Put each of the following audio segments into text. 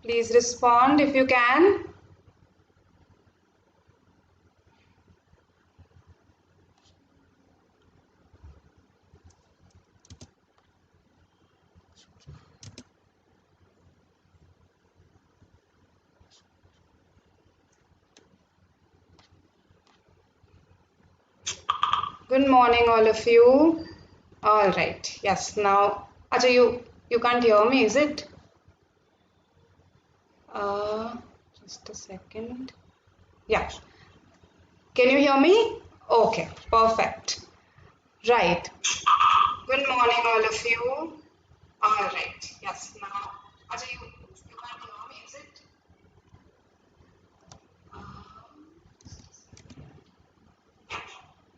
Please respond if you can. Good morning, all of you. All right. Yes. Now, Acha, you can't hear me, is it? Just a second. Yeah. Can you hear me? Okay. Perfect. Right. Good morning, all of you. All right. Yes. Now, Acha, you can't hear me, is it?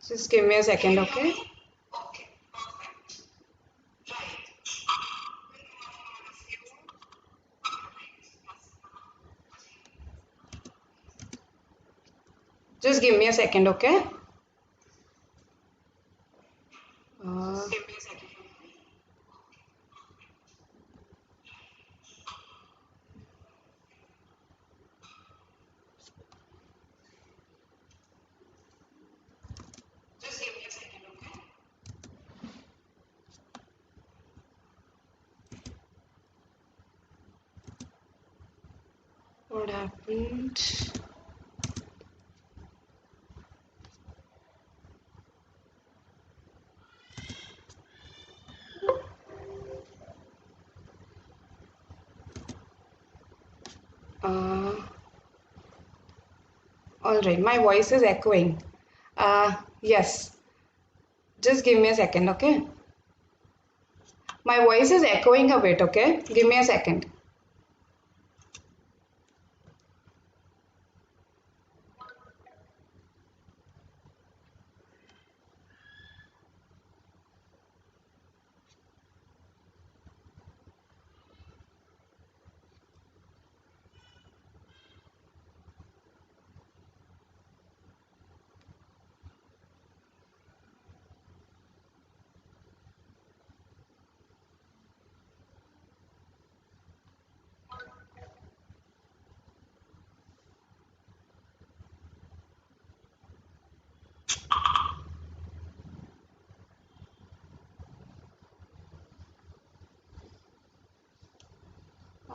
Just give me a second, okay? Okay. Perfect. Right. Good morning, all of you. All right. Yes. Just give me a second, okay? Give me a second. Just give me a second, okay? What happened? All right, my voice is echoing. Yes, just give me a second, okay? My voice is echoing a bit, okay? Give me a second.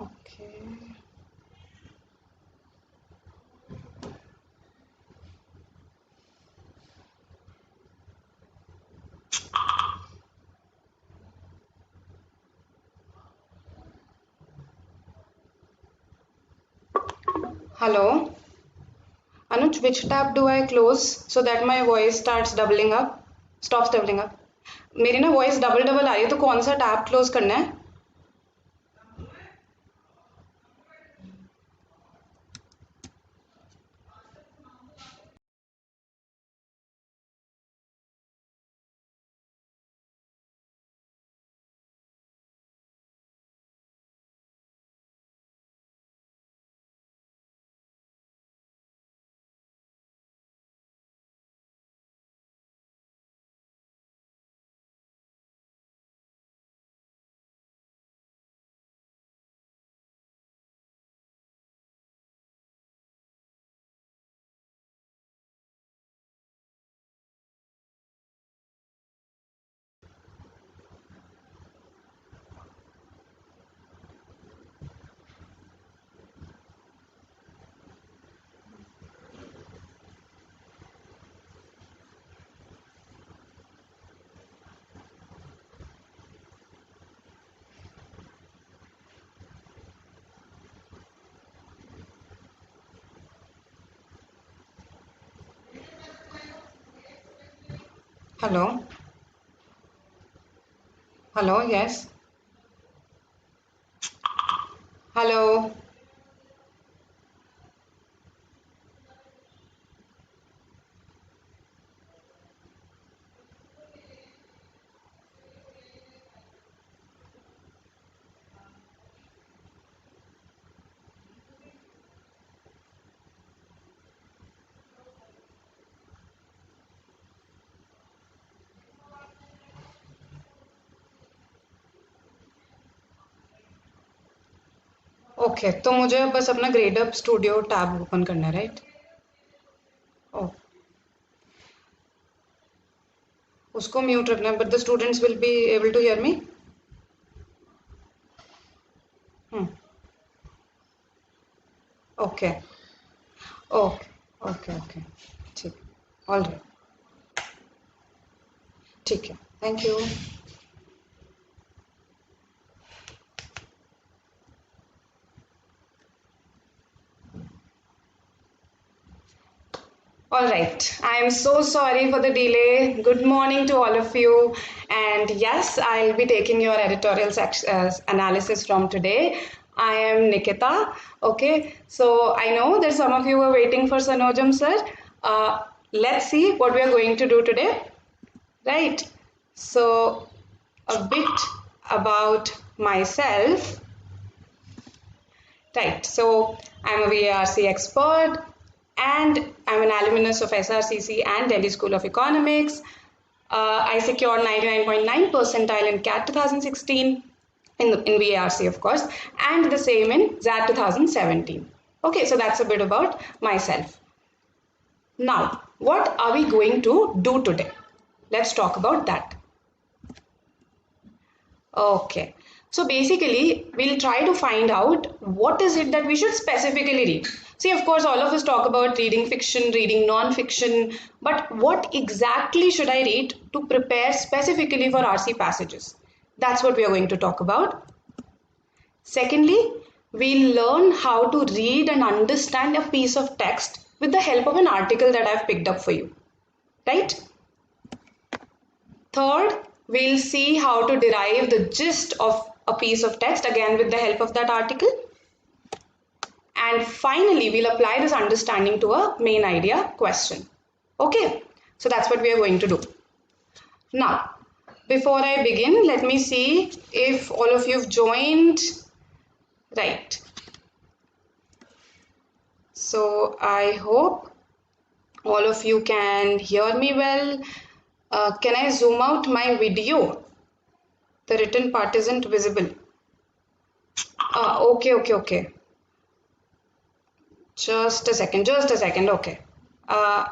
Okay. Hello? Anuj, which tab do I close so that my voice starts doubling up? Stops doubling up. मेरी ना voice double double आ रही है तो कौन सा tab close करना है? Hello? Hello, yes? Hello? Okay, तो मुझे बस अपना ग्रेडअप स्टूडियो टैब ओपन करना है, राइट? ओ, उसको म्यूट रखना है, but the students will be able to hear me. Okay okay okay okay, ठीक, ऑल राइट, ठीक है, thank you. All right, I am so sorry for the delay. Good morning to all of you. And yes, I'll be taking your editorial analysis from today. I am Nikita. Okay, so I know that some of you are waiting for Sanojam sir. Let's see what we are going to do today. Right, so a bit about myself. Right, so I'm a VARC expert and I'm an alumnus of SRCC and Delhi School of Economics. I secured 99.9 percentile in CAT 2016 in VARC, of course, and the same in ZAT 2017. Okay, so that's a bit about myself. Now, what are we going to do today? Let's talk about that. Okay, so basically we'll try to find out what is it that we should specifically read. See, of course, all of us talk about reading fiction, reading non-fiction, but what exactly should I read to prepare specifically for RC passages? That's what we are going to talk about. Secondly, we'll learn how to read and understand a piece of text with the help of an article that I've picked up for you, right? Third, we'll see how to derive the gist of a piece of text, again with the help of that article. And finally, we'll apply this understanding to a main idea question. Okay, so that's what we are going to do. Now, before I begin, let me see if all of you have joined. Right. So I hope all of you can hear me well. Can I zoom out my video? The written part isn't visible. Okay. Just a second, okay. All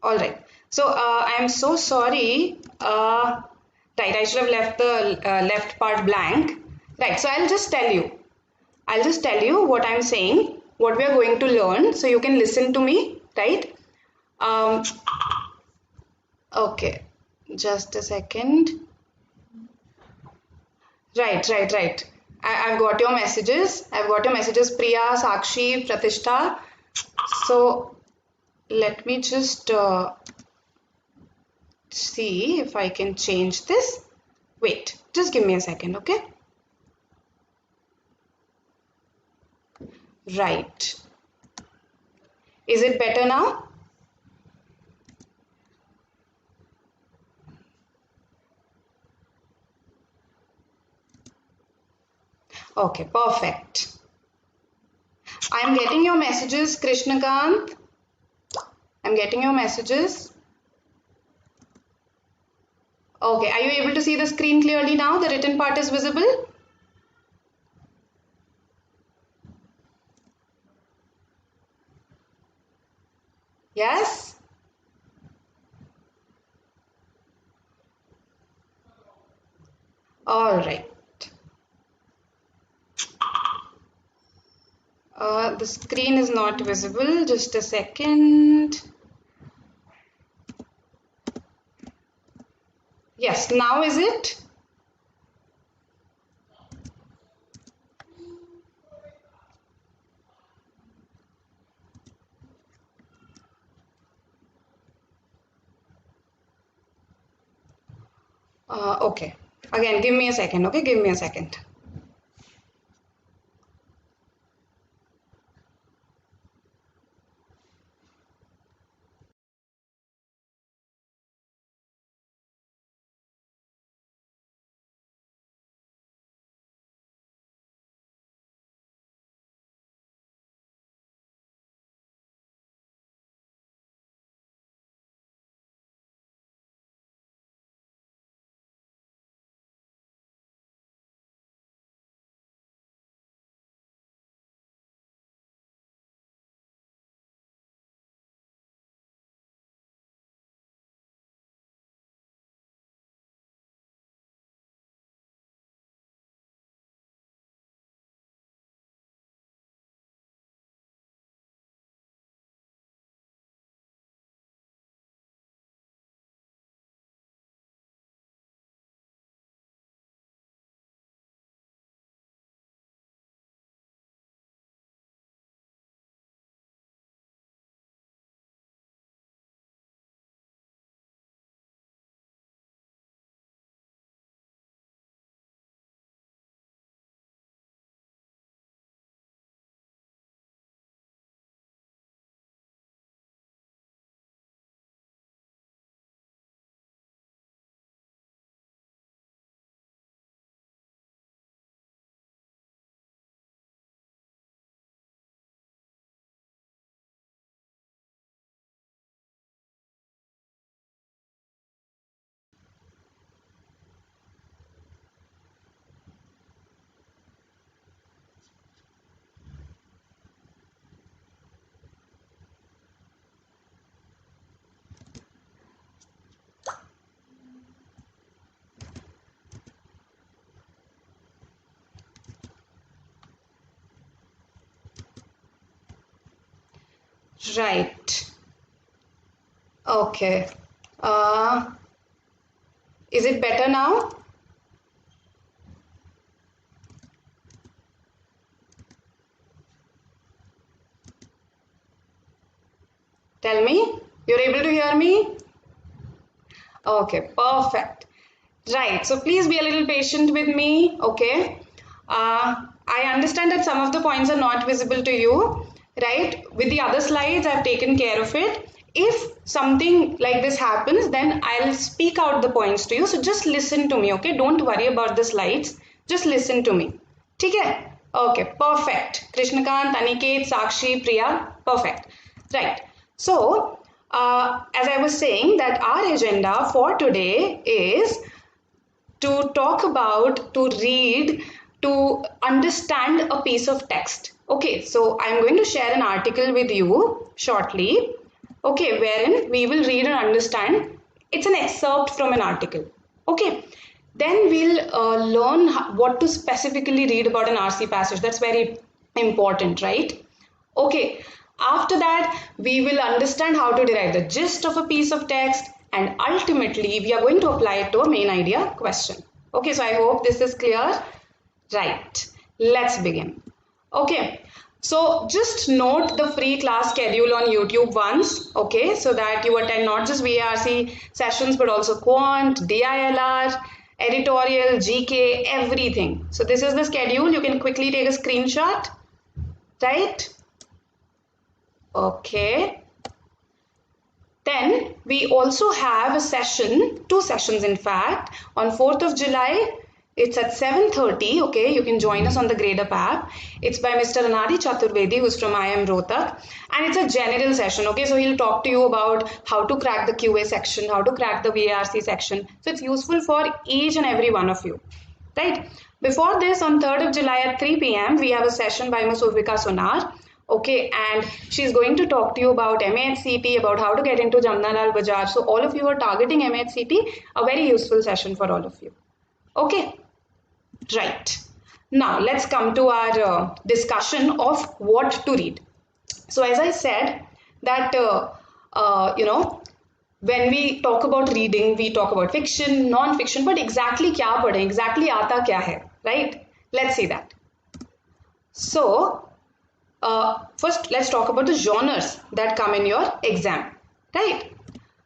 right. So I'm so sorry. Right, I should have left the left part blank. Right, so I'll just tell you what I'm saying, what we are going to learn, so you can listen to me, right? Okay, just a second. Right. I've got your messages. Priya, Sakshi, Pratishta. So let me just see if I can change this. Wait, just give me a second, okay? Right. Is it better now? Okay, perfect. I'm getting your messages, Krishnakant. I'm getting your messages. Okay, are you able to see the screen clearly now? The written part is visible? Yes? All right. The screen is not visible. Just a second. Yes, now is it? Okay. Again, give me a second, okay? Give me a second. Right. Okay. Is it better now? Tell me. You're able to hear me? Okay, perfect. Right. So please be a little patient with me. Okay. I understand that some of the points are not visible to you, right? With the other slides, I've taken care of it. If something like this happens, then I'll speak out the points to you. So just listen to me, okay? Don't worry about the slides. Just listen to me. ठीक है? Okay, perfect. Krishnakant, Aniket, Sakshi, Priya, perfect. Right. So, as I was saying, that our agenda for today is to talk about, to read, to understand a piece of text. Okay, so I'm going to share an article with you shortly, okay, wherein we will read and understand. It's an excerpt from an article. Okay, then we'll learn what to specifically read about an RC passage. That's very important, right? Okay, after that, we will understand how to derive the gist of a piece of text, and ultimately, we are going to apply it to a main idea question. Okay, so I hope this is clear. Right, let's begin. Okay, so just note the free class schedule on YouTube once, okay, so that you attend not just VARC sessions but also Quant, DILR, editorial, GK, everything. So this is the schedule. You can quickly take a screenshot, right? Okay. Then we also have a session, two sessions in fact, on 4th of July. It's at 7:30, okay, you can join us on the Gradeup app. It's by Mr. Anadi Chaturvedi, who's from IIM Rohtak, and it's a general session, okay, so he'll talk to you about how to crack the QA section, how to crack the VARC section. So it's useful for each and every one of you, right? Before this, on 3rd of July at 3 p.m., we have a session by Ms. Urvika Sonar. Okay, and she's going to talk to you about MAH CET, about how to get into Jamnalal Bajaj. So all of you are targeting MAH CET, a very useful session for all of you. Okay, right. Now let's come to our discussion of what to read. So as I said that, when we talk about reading, we talk about fiction, non-fiction, but exactly kya padhe, exactly aata kya hai, right? Let's see that. So, first, let's talk about the genres that come in your exam, right?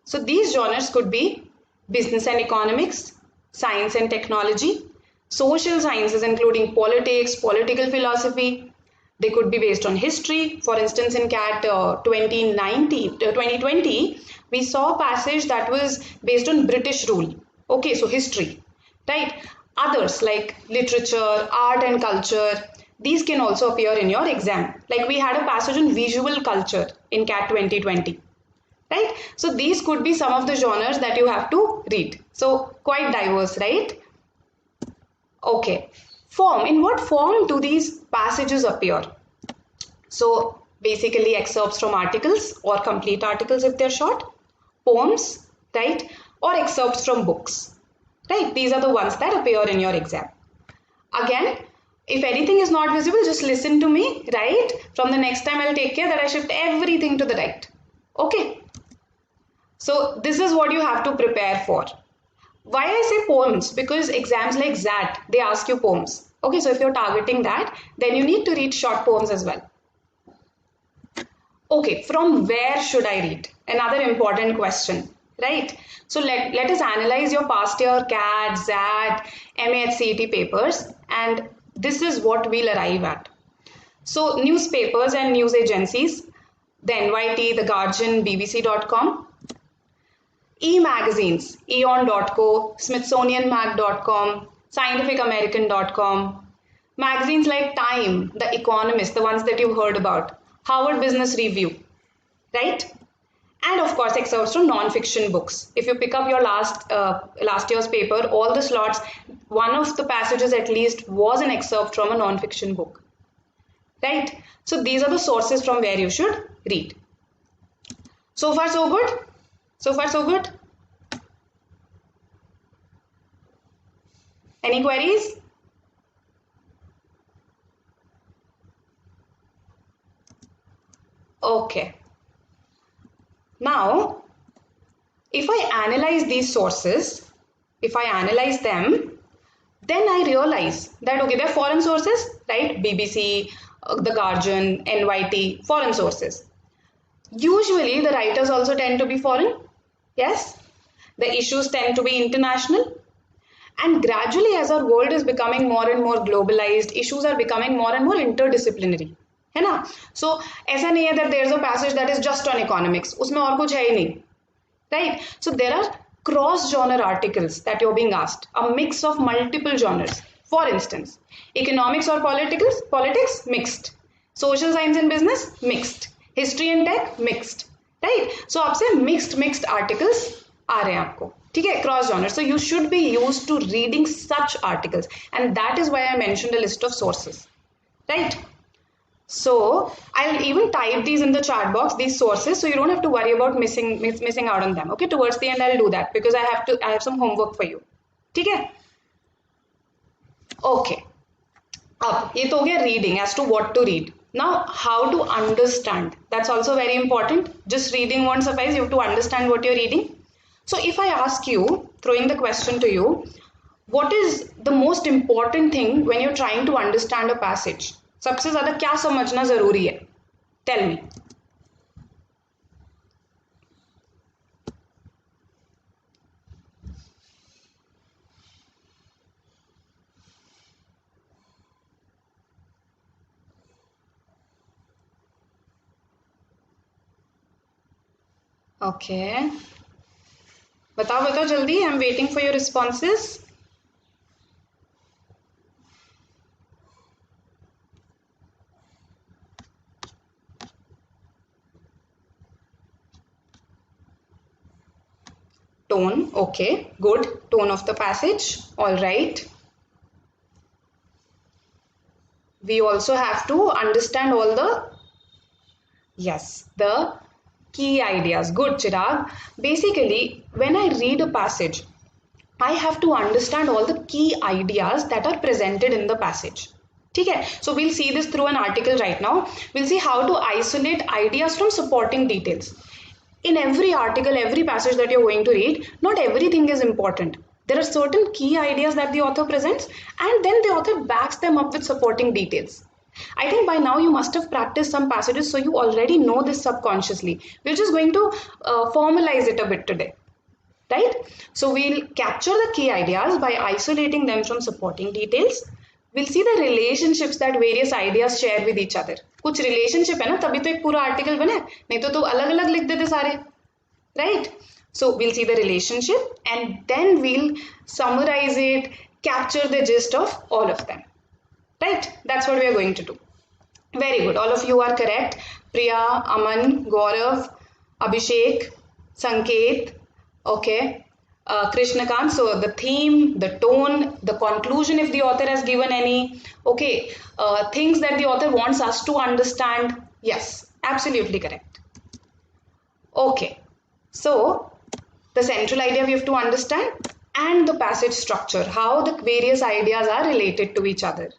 So these genres could be business and economics, science and technology, social sciences including politics, political philosophy. They could be based on history. For instance, in CAT 2020, we saw a passage that was based on British rule. Okay, so history, right? Others like literature, art and culture, these can also appear in your exam. Like we had a passage on visual culture in CAT 2020, right? So these could be some of the genres that you have to read. So quite diverse, right? Okay. Form. In what form do these passages appear? So basically excerpts from articles or complete articles if they're short, poems, right? Or excerpts from books, right? These are the ones that appear in your exam. Again, if anything is not visible, just listen to me, right? From the next time, I'll take care that I shift everything to the right. Okay. So this is what you have to prepare for. Why I say poems? Because exams like XAT, they ask you poems. Okay, so if you're targeting that, then you need to read short poems as well. Okay, from where should I read? Another important question, right? So let us analyze your past year CAT, XAT, MAH CET papers, and this is what we'll arrive at. So newspapers and news agencies, the NYT, the Guardian, BBC.com, e-magazines, eon.co, smithsonianmag.com, scientificamerican.com, magazines like Time, The Economist, the ones that you've heard about, Harvard Business Review, right? And of course, excerpts from non-fiction books. If you pick up your last year's paper, all the slots, one of the passages at least was an excerpt from a non-fiction book, right? So these are the sources from where you should read. So far, so good? So far, so good? Any queries? Okay. Now, if I analyze these sources, if I analyze them, then I realize that okay, they're foreign sources, right? BBC, The Guardian, NYT, foreign sources. Usually the writers also tend to be foreign, yes? The issues tend to be international. And gradually, as our world is becoming more and more globalized, issues are becoming more and more interdisciplinary. है ना? So ऐसा नहीं है that there's a passage that is just on economics. उसमें और कुछ है ही नहीं. Right? So there are cross-genre articles that you're being asked, a mix of multiple genres. For instance, economics or politics, mixed. Social science and business, mixed. History and tech, mixed. Right? So आपसे mixed articles आ रहे हैं आपको. ठीक है, cross genre. So you should be used to reading such articles, and that is why I mentioned a list of sources, right? So I'll even type these in the chat box, these sources, so you don't have to worry about missing out on them. Okay, towards the end I'll do that because I have some homework for you. ठीक है? Okay. अब ये तो हो गया reading, as to what to read. Now how to understand, that's also very important. Just reading won't suffice, you have to understand what you're reading. So if I ask you, throwing the question to you, what is the most important thing when you're trying to understand a passage? सबसे ज़्यादा क्या समझना ज़रूरी है? Tell me. Okay. बताओ जल्दी. I'm waiting for your responses. Tone, okay, good. Tone of the passage, all right. We also have to understand all the, yes, the key ideas. Good, Chirag. Basically, when I read a passage, I have to understand all the key ideas that are presented in the passage. Okay, so we'll see this through an article right now. We'll see how to isolate ideas from supporting details. In every article, every passage that you're going to read, not everything is important. There are certain key ideas that the author presents, and then the author backs them up with supporting details. I think by now you must have practiced some passages, so you already know this subconsciously. We're just going to formalize it a bit today. Right? So we'll capture the key ideas by isolating them from supporting details. We'll see the relationships that various ideas share with each other. कुछ relationship है ना, तभी तो एक पूरा article बना है, नहीं तो अलग-अलग लिख देते सारे, right? So we'll see the relationship and then we'll summarize it, capture the gist of all of them, right? That's what we are going to do. Very good, all of you are correct. Priya, Aman, Gaurav, Abhishek, Sanket, okay. Krishnakant, so the theme, the tone, the conclusion if the author has given any, okay, things that the author wants us to understand, yes, absolutely correct. Okay, so the central idea we have to understand and the passage structure, how the various ideas are related to each other,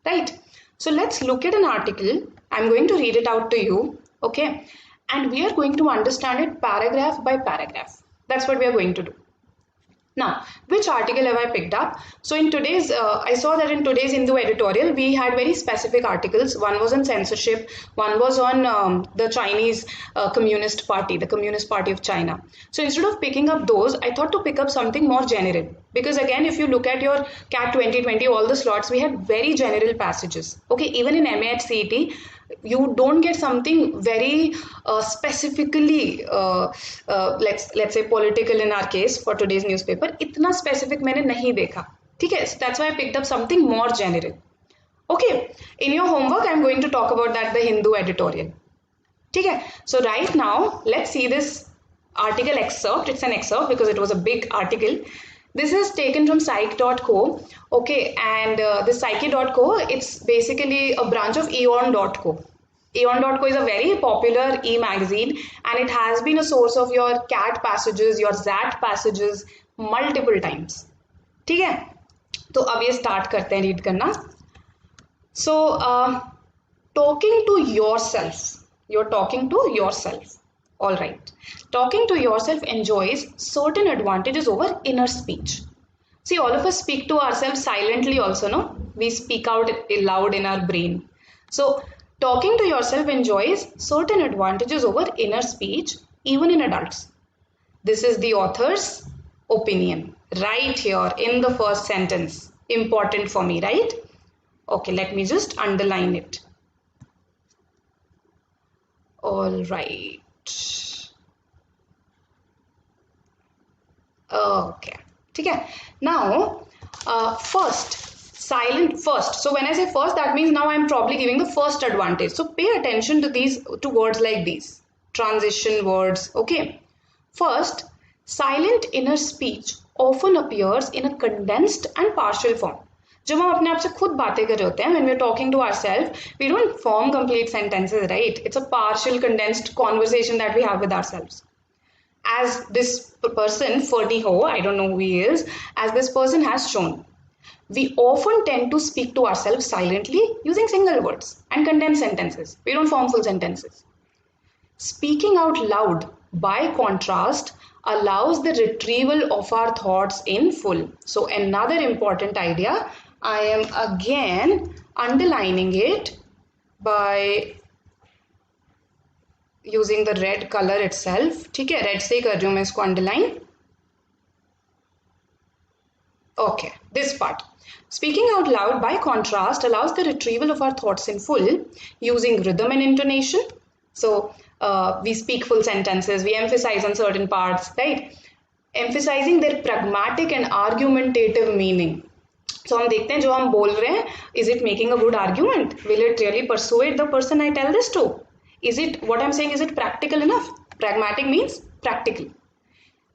right? So let's look at an article. I'm going to read it out to you, okay, and we are going to understand it paragraph by paragraph. That's what we are going to do. Now, which article have I picked up? So in today's, I saw that in today's Hindu Editorial, we had very specific articles. One was on censorship, one was on the Chinese Communist Party, the Communist Party of China. So instead of picking up those, I thought to pick up something more general. Because again, if you look at your CAT 2020, all the slots, we had very general passages. Okay, even in MAH CET, you don't get something very specifically, let's say political in our case for today's newspaper. इतना specific मैंने नहीं देखा. ठीक है? So that's why I picked up something more general. Okay, in your homework, I'm going to talk about that, the Hindu Editorial. ठीक है? So right now, let's see this article excerpt. It's an excerpt because it was a big article. This is taken from psych.co, okay, and this psyche.co, it's basically a branch of eon.co. Eon.co is a very popular e-magazine and it has been a source of your CAT passages, your ZAT passages multiple times. ठीक है? तो अब ये start करते हैं read करना. So, talking to yourself. You're talking to yourself. All right. talking to yourself enjoys certain advantages over inner speech. See, all of us speak to ourselves silently also, no? We speak out loud in our brain. So, talking to yourself enjoys certain advantages over inner speech, even in adults. This is the author's opinion, right here in the first sentence. Important for me, right? Okay, let me just underline it. All right. Okay. Okay. Now, silent first. So when I say first, that means now I'm probably giving the first advantage. So pay attention to words like these. Transition words. Okay. First, silent inner speech often appears in a condensed and partial form. जब हम अपने आप से खुद बातें कर रहे होते हैं, when we're talking to ourselves, we don't form complete sentences, right? It's a partial, condensed conversation that we have with ourselves. As this person, Ferdy Ho, I don't know who he is, as this person has shown, we often tend to speak to ourselves silently using single words and condensed sentences. We don't form full sentences. Speaking out loud, by contrast, allows the retrieval of our thoughts in full. So another important idea, I am again underlining it by using the red color itself. ठीक है, red से ही कर रही हूँ मैं इसको underline. Okay, this part. Speaking out loud, by contrast, allows the retrieval of our thoughts in full using rhythm and intonation. So we speak full sentences, we emphasize on certain parts, right? Emphasizing their pragmatic and argumentative meaning. So हम देखते हैं जो हम बोल रहे हैं, is it making a good argument? Will it really persuade the person I tell this to? Is it, what I'm saying, is it practical enough? Pragmatic means practical.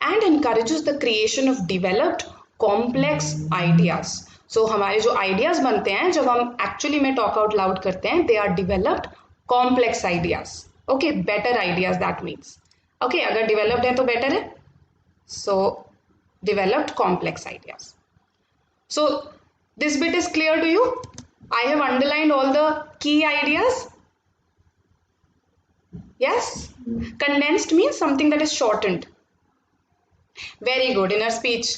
And encourages the creation of developed complex ideas. So हमारे जो ideas बनते हैं जब हम actually में talk out loud करते हैं, they are developed complex ideas. Okay, better ideas that means. Okay, अगर developed है तो better है. So developed complex ideas. So this bit is clear to you? I have underlined all the key ideas. Yes? Condensed means something that is shortened. Very good, inner speech.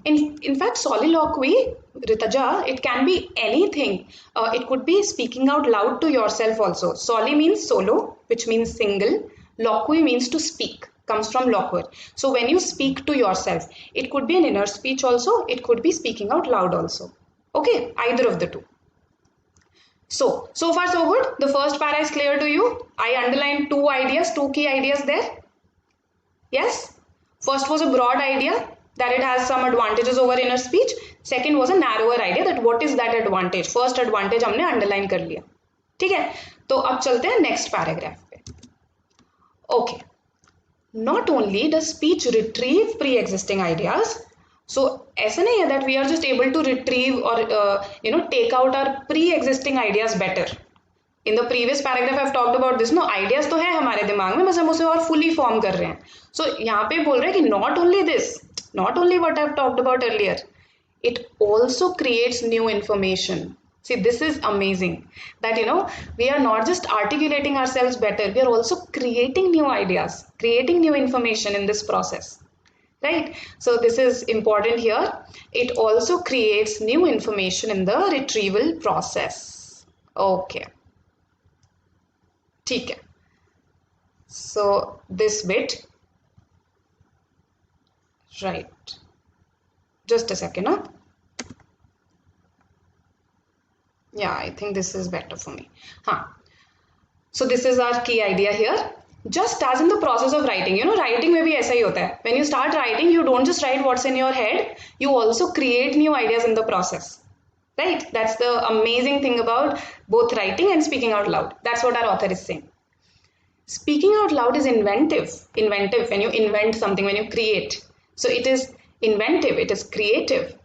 In fact, soliloquy, Ritaja, it can be anything. It could be speaking out loud to yourself also. Soli means solo, which means single. Loqui means to speak, comes from loquer. So when you speak to yourself, it could be an inner speech also, it could be speaking out loud also. Okay, either of the two. So far so good. The first para is clear to you. I underlined two ideas, two key ideas there. Yes? First was a broad idea that it has some advantages over inner speech. Second was a narrower idea that what is that advantage. First advantage हमने underline कर लिया. ठीक है? तो अब चलते हैं next paragraph पे. Okay. Not only does speech retrieve pre-existing ideas, so ऐसा नहीं है that we are just able to retrieve or take out our pre-existing ideas better. In the previous paragraph I've talked about this. No, ideas तो है हमारे दिमाग में, बस हम उसे और fully form कर रहे हैं. So यहाँ पे बोल रहे हैं कि not only this, not only what I've talked about earlier, it also creates new information. See, this is amazing that we are not just articulating ourselves better, we are also creating new ideas, creating new information in this process. Right? So this is important here. It also creates new information in the retrieval process. Okay. ठीक है. So this bit. Right. Just a second. Huh? Yeah, I think this is better for me. So this is our key idea here. Just as in the process of writing, writing में भी ऐसा ही होता है. When you start writing, you don't just write what's in your head, you also create new ideas in the process. Right? That's the amazing thing about both writing and speaking out loud. That's what our author is saying. Speaking out loud is inventive. Inventive, when you invent something, when you create. So it is inventive, it is creative.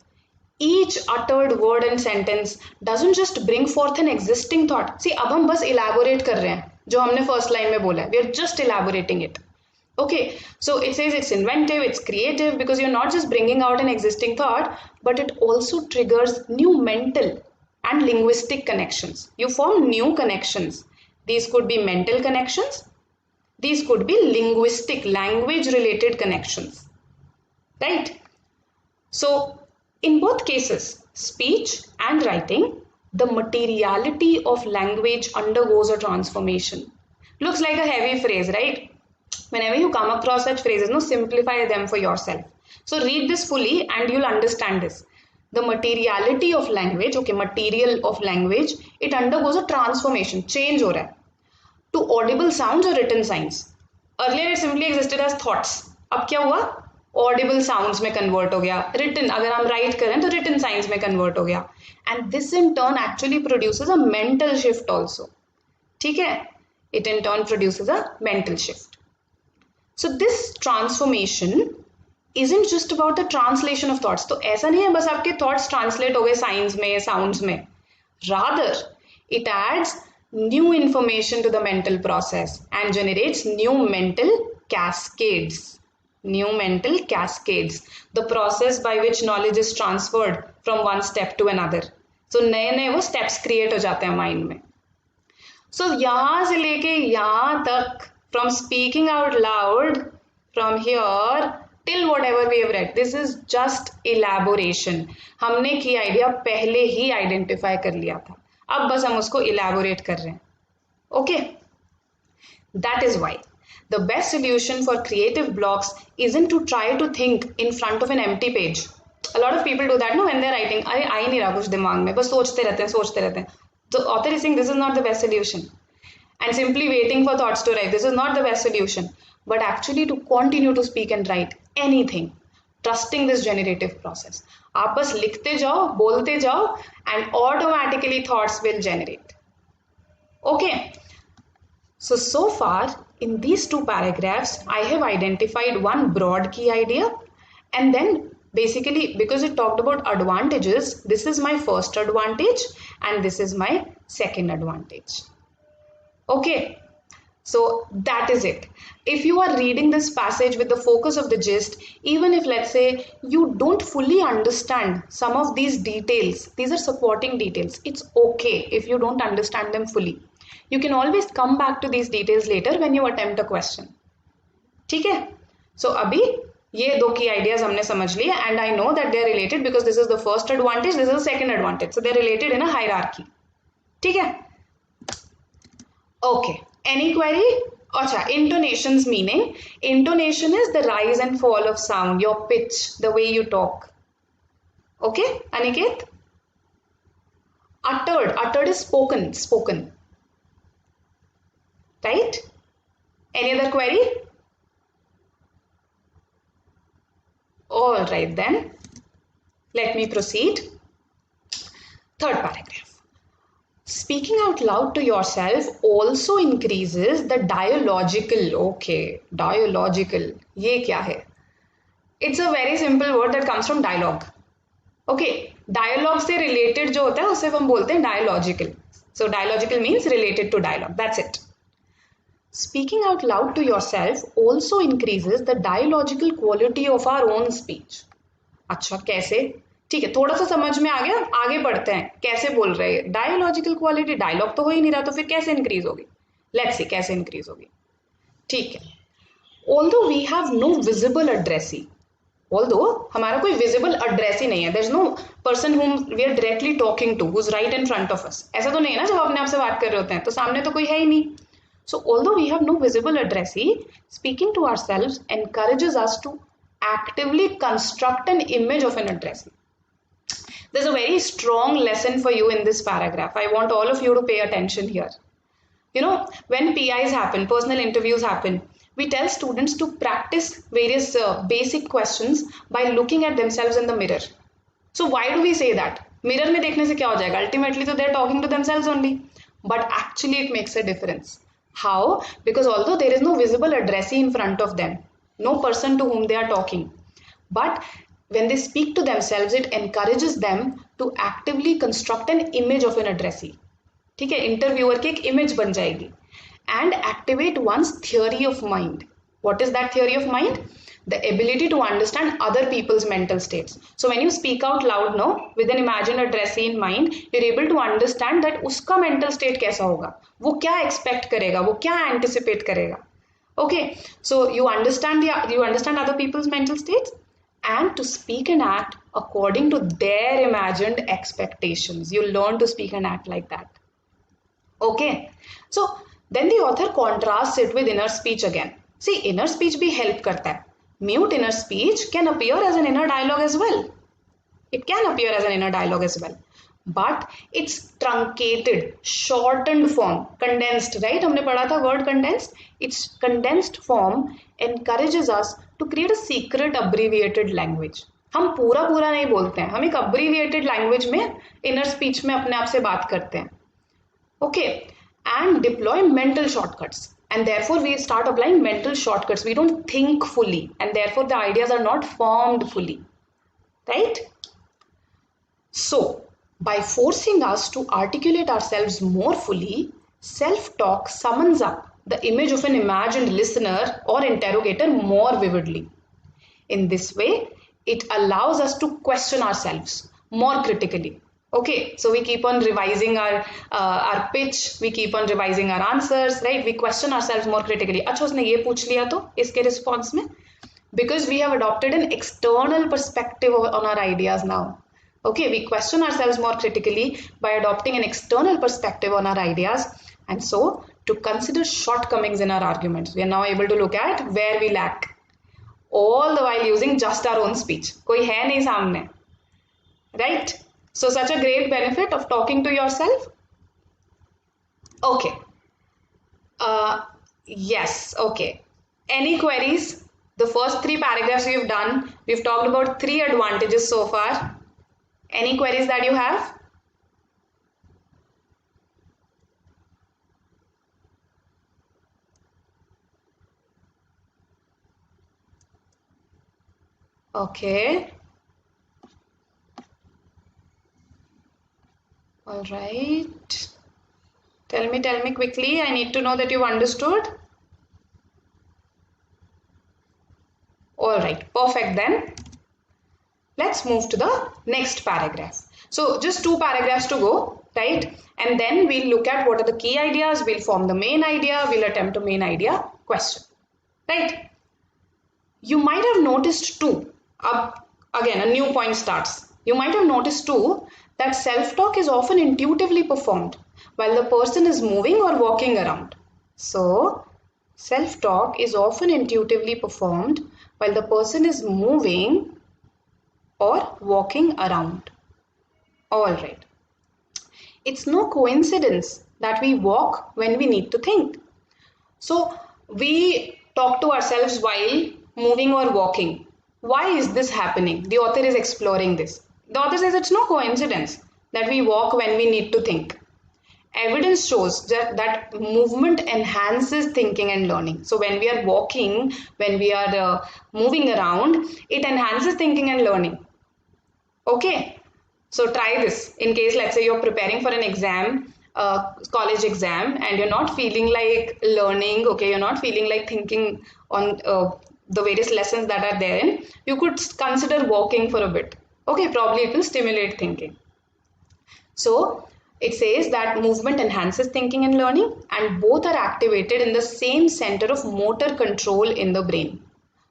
Each uttered word and sentence doesn't just bring forth an existing thought. See, अब हम बस elaborate कर रहे हैं जो हमने first line में बोला है. We are just elaborating it. Okay, so it says it's inventive, it's creative because you're not just bringing out an existing thought, but it also triggers new mental and linguistic connections. You form new connections. These could be mental connections. These could be linguistic, language related connections, right? So in both cases, speech and writing, the materiality of language undergoes a transformation. Looks like a heavy phrase, right? Whenever you come across such phrases, no, simplify them for yourself. So read this fully and you'll understand this. The materiality of language, okay, material of language, it undergoes a transformation, change हो रहा है, to audible sounds or written signs. Earlier it simply existed as thoughts. अब क्या हुआ? Audible sounds में convert हो गया. Written, अगर हम write करें तो written signs में convert हो गया. And this in turn actually produces a mental shift also. ठीक है? It in turn produces a mental shift. So this transformation isn't just about the translation of thoughts. तो ऐसा नहीं है बस आपके thoughts translate हो गए signs में, sounds में. Rather, it adds new information to the mental process and generates new mental cascades. New mental cascades. The process by which knowledge is transferred from one step to another. So नए-नए वो steps create हो जाते हैं mind में. So यहाँ से लेके यहाँ तक, from speaking out loud, from here till whatever we have read, this is just elaboration. हमने key idea पहले ही identify कर लिया था, अब बस हम उसको elaborate कर रहे हैं. Okay, that is why the best solution for creative blocks isn't to try to think in front of an empty page. A lot of people do that, no, when they're writing. अरे आ ही नहीं रहा कुछ दिमाग में, बस सोचते रहते हैं. The author is saying this is not the best solution. And simply waiting for thoughts to write, this is not the best solution. But actually to continue to speak and write anything, trusting this generative process. आप बस लिखते जाओ, बोलते जाओ, and automatically thoughts will generate. Okay. So far in these two paragraphs, I have identified one broad key idea, and then basically because it talked about advantages, this is my first advantage and this is my second advantage. Okay, so that is it. If you are reading this passage with the focus of the gist, even if let's say you don't fully understand some of these details, these are supporting details, it's okay if you don't understand them fully. You can always come back to these details later when you attempt a question. ठीक है? So अभी ये दो key ideas हमने समझ लिए, and I know that they are related because this is the first advantage, this is the second advantage. So they are related in a hierarchy. ठीक है? Okay. Any query? Acha, intonations meaning. Intonation is the rise and fall of sound, your pitch, the way you talk. Okay, Aniket? Uttered is spoken. Right? Any other query? All right then. Let me proceed. Third paragraph. Speaking out loud to yourself also increases the dialogical. Okay, dialogical. ये क्या है? It's a very simple word that comes from dialogue. Okay, dialogue से related जो होता है उसे हम बोलते हैं dialogical. So dialogical means related to dialogue. That's it. Speaking out loud to yourself also increases the dialogical quality of our own speech. अच्छा कैसे? ठीक है, थोड़ा सा समझ में आ गया, आगे बढ़ते हैं. कैसे बोल रहे हैं? डायलॉजिकल क्वालिटी, डायलॉग तो हो ही नहीं रहा, तो फिर कैसे इंक्रीज होगी? लेट्स सी कैसे इंक्रीज होगी. ठीक है. Although we have no visible addressee, although हमारा कोई visible addressee नहीं है, there is no person whom we are directly talking to, who's right in front of us. ऐसा तो नहीं है ना, जब अपने आप से बात कर रहे होते हैं तो सामने तो कोई है ही नहीं. So although we have no visible addressee, speaking to ourselves encourages us to actively construct an image of an addressee. There's a very strong lesson for you in this paragraph. I want all of you to pay attention here. You know, when PIs happen, personal interviews happen, we tell students to practice various basic questions by looking at themselves in the mirror. So why do we say that? Mirror में देखने से क्या हो जाएगा? Ultimately, so they're talking to themselves only. But actually, it makes a difference. How? Because although there is no visible addressee in front of them, no person to whom they are talking, but when they speak to themselves, it encourages them to actively construct an image of an addressee. ठीक है, interviewer की एक image बन जाएगी. And activate one's theory of mind. What is that theory of mind? The ability to understand other people's mental states. So when you speak out loud, no, with an imagined addressee in mind, you're able to understand that उसका mental state कैसा होगा, वो क्या expect करेगा, वो क्या anticipate करेगा. Okay, so you understand other people's mental states, and to speak and act according to their imagined expectations. You learn to speak and act like that. Okay, so then the author contrasts it with inner speech again. See, inner speech भी help करता है. Mute inner speech can appear as an inner dialogue as well. It can appear as an inner dialogue as well. But it's truncated, shortened form, condensed, right? हमने पढ़ा था word condensed. Its condensed form encourages us to create a secret abbreviated language. हम पूरा नहीं बोलते हैं, हम एक abbreviated language में inner speech में अपने आप से बात करते हैं. Okay, and deploy mental shortcuts. And therefore we start applying mental shortcuts. We don't think fully, and therefore the ideas are not formed fully. Right? So, by forcing us to articulate ourselves more fully, self-talk summons up the image of an imagined listener or interrogator more vividly. In this way, it allows us to question ourselves more critically. Okay, so we keep on revising our pitch, we keep on revising our answers, right? We question ourselves more critically. अच्छा उसने ये पूछ लिया तो इसके response में, because we have adopted an external perspective on our ideas now. Okay, we question ourselves more critically by adopting an external perspective on our ideas, and so to consider shortcomings in our arguments. We are now able to look at where we lack, all the while using just our own speech. कोई है नहीं सामने, right? So such a great benefit of talking to yourself. Okay. Yes, okay. Any queries? The first 3 paragraphs we've done, we've talked about 3 advantages so far. Any queries that you have? Okay. All right. Tell me quickly. I need to know that you've understood. All right, perfect then. Let's move to the next paragraph. So just 2 paragraphs to go, right? And then we'll look at what are the key ideas, we'll form the main idea, we'll attempt a main idea question, right? You might have noticed too, again a new point starts. You might have noticed too that self-talk is often intuitively performed while the person is moving or walking around. So self-talk is often intuitively performed while the person is moving or walking around. All right. It's no coincidence that we walk when we need to think. So we talk to ourselves while moving or walking. Why is this happening? The author is exploring this. The author says it's no coincidence that we walk when we need to think. Evidence shows that movement enhances thinking and learning. So when we are walking, when we are moving around, it enhances thinking and learning. Okay, so try this in case, let's say you're preparing for an exam, college exam, and you're not feeling like learning, okay, you're not feeling like thinking on the various lessons that are therein, you could consider walking for a bit. Okay, probably it will stimulate thinking. So it says that movement enhances thinking and learning, and both are activated in the same center of motor control in the brain.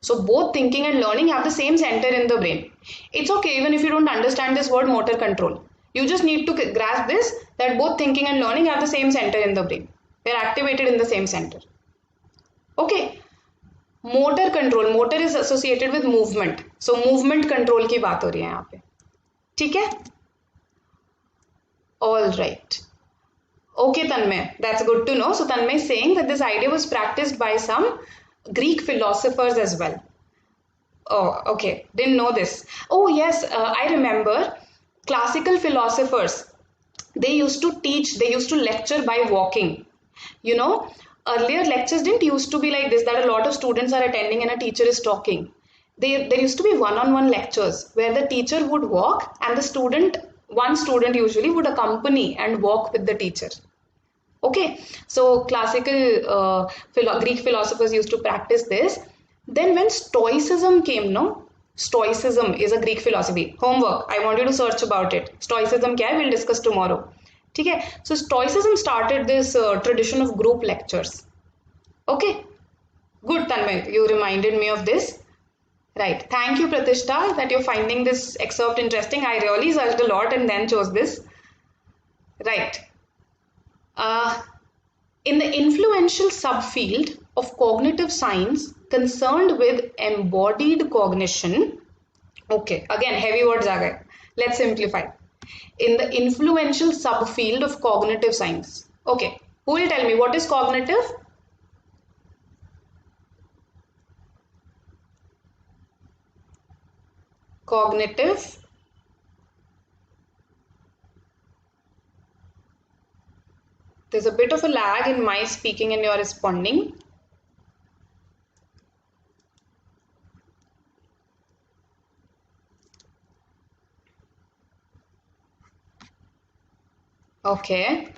So both thinking and learning have the same center in the brain. It's okay even if you don't understand this word motor control. You just need to grasp this, that both thinking and learning have the same center in the brain. They're activated in the same center. Okay. Motor control. Motor is associated with movement. So movement control की बात हो रही है यहाँ पे. ठीक है? All right. Okay, Tanmay. That's good to know. So Tanmay is saying that this idea was practiced by some Greek philosophers as well. Oh, okay. Didn't know this. Oh, yes. I remember classical philosophers. They used to teach, they used to lecture by walking. You know, earlier lectures didn't used to be like this, that a lot of students are attending and a teacher is talking. There used to be one-on-one lectures where the teacher would walk and the student, one student usually would accompany and walk with the teacher. Okay, so classical Greek philosophers used to practice this. Then when Stoicism came, no? Stoicism is a Greek philosophy. Homework, I want you to search about it. Stoicism kya hai? We'll discuss tomorrow. Okay, so Stoicism started this tradition of group lectures. Okay, Good, Tanmay, you reminded me of this. Right. Thank you, Pratishta, that you're finding this excerpt interesting. I really searched a lot and then chose this. Right. Uh, in the influential subfield of cognitive science concerned with embodied cognition, okay, again, heavy words are there. Let's simplify. In the influential subfield of cognitive science. Okay, who will tell me what is cognitive? Cognitive. There's a bit of a lag in my speaking and your responding. Okay.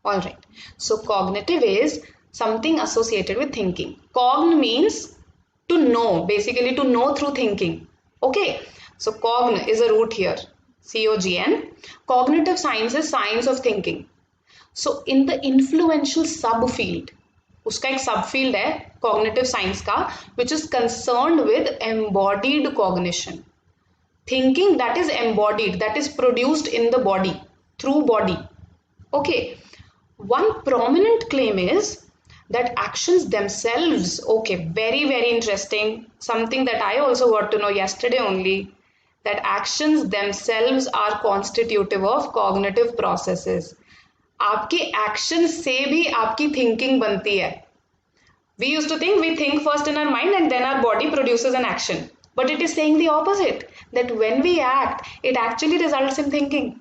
All right. So cognitive is something associated with thinking. Cogn means to know, basically to know through thinking. Okay. So cogn is a root here. C-O-G-N. Cognitive science is science of thinking. So in the influential subfield, उसका एक subfield है cognitive science का, which is concerned with embodied cognition. Thinking that is embodied, that is produced in the body, through body. Okay. One prominent claim is that actions themselves, okay, very, very interesting. Something that I also got to know yesterday only, that actions themselves are constitutive of cognitive processes. आपके action से भी आपकी thinking बनती है. We used to think we think first in our mind and then our body produces an action. But it is saying the opposite, that when we act, it actually results in thinking.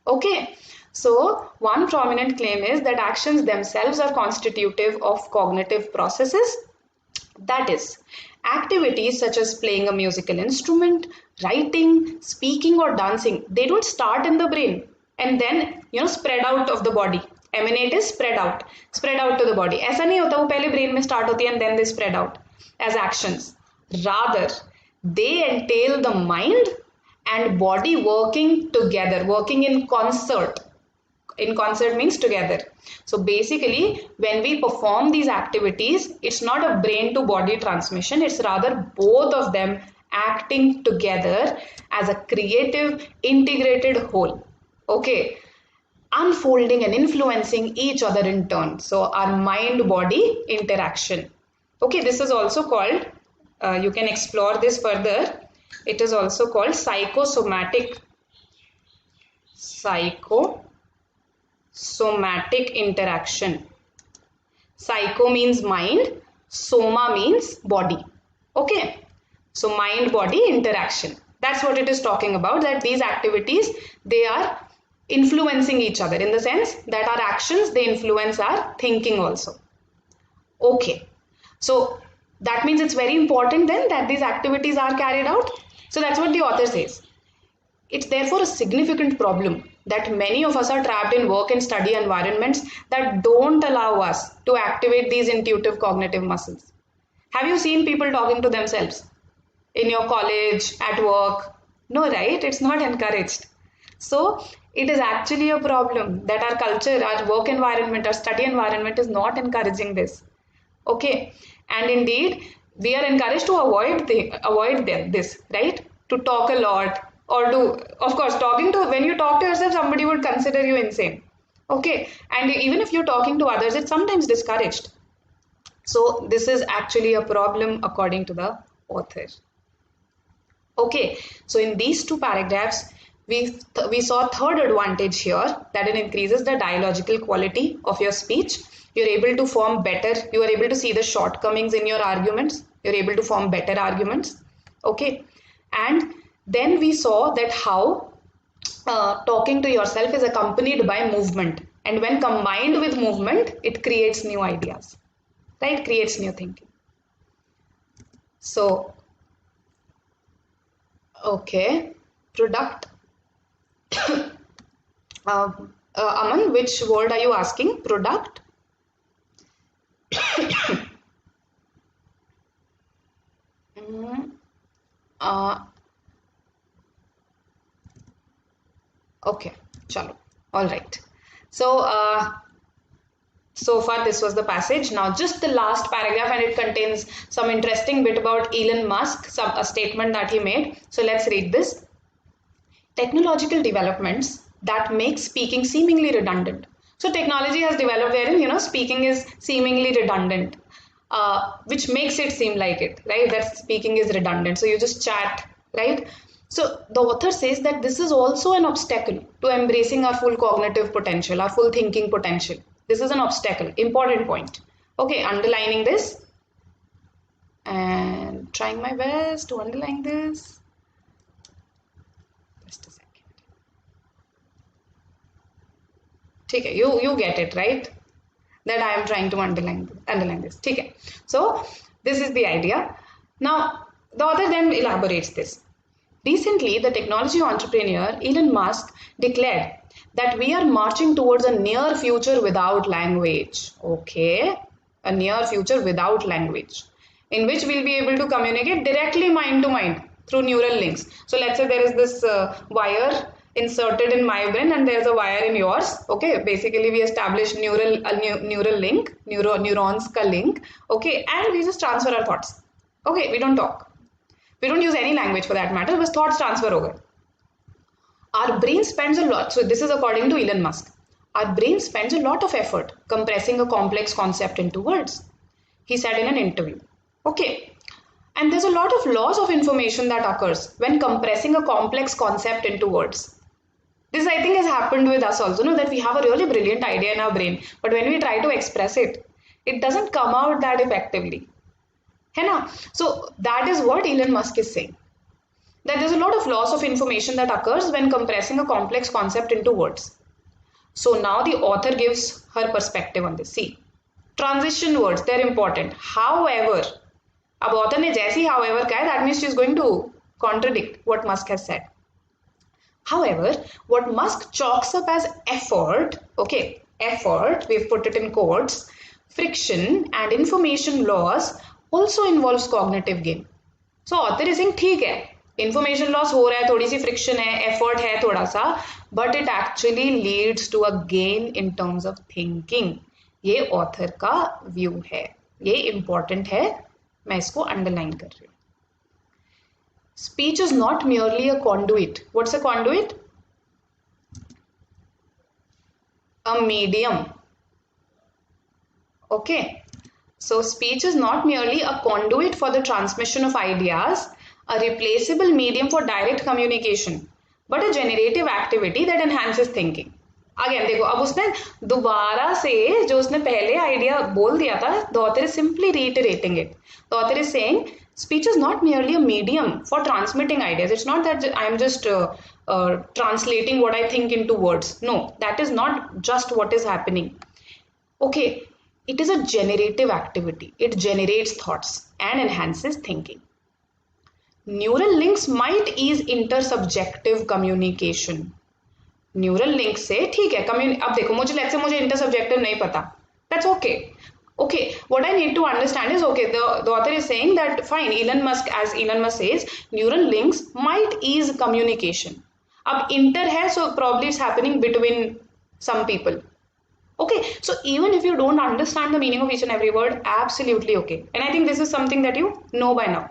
Okay. So one prominent claim is that actions themselves are constitutive of cognitive processes. That is, activities such as playing a musical instrument, writing, speaking or dancing, they don't start in the brain and then spread out of the body. Emanate is spread out to the body. ऐसा नहीं होता वो पहले brain में start होती है and then they spread out as actions. Rather, they entail the mind and body working together, working in concert. In concert means together. So basically, when we perform these activities, it's not a brain to body transmission, it's rather both of them acting together as a creative, integrated whole. Okay, unfolding and influencing each other in turn. So our mind-body interaction. Okay, this is also called, you can explore this further. It is also called psychosomatic interaction. Psycho means mind, soma means body. Okay, so mind body interaction, that's what it is talking about, that these activities, they are influencing each other in the sense that our actions, they influence our thinking also. Okay, so that means it's very important then that these activities are carried out. So that's what the author says. It's therefore a significant problem that many of us are trapped in work and study environments that don't allow us to activate these intuitive cognitive muscles. Have you seen people talking to themselves in your college, at work? No, right? It's not encouraged. So it is actually a problem that our culture, our work environment, our study environment is not encouraging this. Okay, and indeed we are encouraged to avoid this, right? To talk a lot, or to, of course, when you talk to yourself, somebody would consider you insane. Okay, and even if you're talking to others, it's sometimes discouraged. So this is actually a problem according to the author. Okay, so in these two paragraphs, we saw a third advantage here, that it increases the dialogical quality of your speech. You're able to form better, you are able to see the shortcomings in your arguments, you're able to form better arguments. Okay, and then we saw that how talking to yourself is accompanied by movement, and when combined with movement, it creates new ideas, right? Creates new thinking. So, okay, product. Aman, which word are you asking? Product? Okay, chalo. All right. So, So far this was the passage. Now just the last paragraph, and it contains some interesting bit about Elon Musk, a statement that he made. So let's read this. Technological developments that make speaking seemingly redundant. So technology has developed wherein speaking is seemingly redundant, which makes it seem like it, right? That speaking is redundant. So you just chat, right? So the author says that this is also an obstacle to embracing our full cognitive potential, our full thinking potential. This is an obstacle. Important point. Okay, underlining this and trying my best to underline this. Just a second. Okay, you get it, right? That I am trying to underline this. Okay. So this is the idea. Now the author then elaborates this. Recently, the technology entrepreneur Elon Musk declared that we are marching towards a near future without language. Okay, a near future without language, in which we'll be able to communicate directly mind to mind through neural links. So let's say there is this wire inserted in my brain and there's a wire in yours. Okay, basically we establish neural link, neurons ka link. Okay, and we just transfer our thoughts. Okay, we don't talk. We don't use any language for that matter, but thoughts transfer over. Our brain spends a lot, so this is according to Elon Musk, our brain spends a lot of effort compressing a complex concept into words, he said in an interview. Okay, and there's a lot of loss of information that occurs when compressing a complex concept into words. This I think has happened with us also, that we have a really brilliant idea in our brain, but when we try to express it, it doesn't come out that effectively. So that is what Elon Musk is saying. That there's a lot of loss of information that occurs when compressing a complex concept into words. So now the author gives her perspective on this. See, transition words, they're important. However, अब author ने जैसी however कहा है, that means she is going to contradict what Musk has said. However, what Musk chalks up as effort, okay, effort, we've put it in quotes, friction and information loss also involves cognitive gain. So author is saying ठीक है, information loss हो रहा है, थोड़ी सी friction है, effort है थोड़ा सा, but it actually leads to a gain in terms of thinking. ये author का view है, ये important है, मैं इसको underline कर रही हूँ. Speech is not merely a conduit. What's a conduit? A medium. Okay. So speech is not merely a conduit for the transmission of ideas, a replaceable medium for direct communication, but a generative activity that enhances thinking. Again, देखो अब उसने दोबारा से जो उसने पहले idea बोल दिया था, the author is simply reiterating it. The author is saying speech is not merely a medium for transmitting ideas. It's not that I am just translating what I think into words. No, that is not just what is happening. Okay, it is a generative activity. It generates thoughts and enhances thinking. Neural links might ease intersubjective communication. Neural link से ठीक है अब देखो मुझे let's say मुझे intersubjective नहीं पता that's okay what I need to understand is okay the author is saying that fine Elon Musk says neural links might ease communication. अब इंटर है so probably it's happening between some people. Okay, so even if you don't understand the meaning of each and every word, absolutely okay, and I think this is something that you know by now.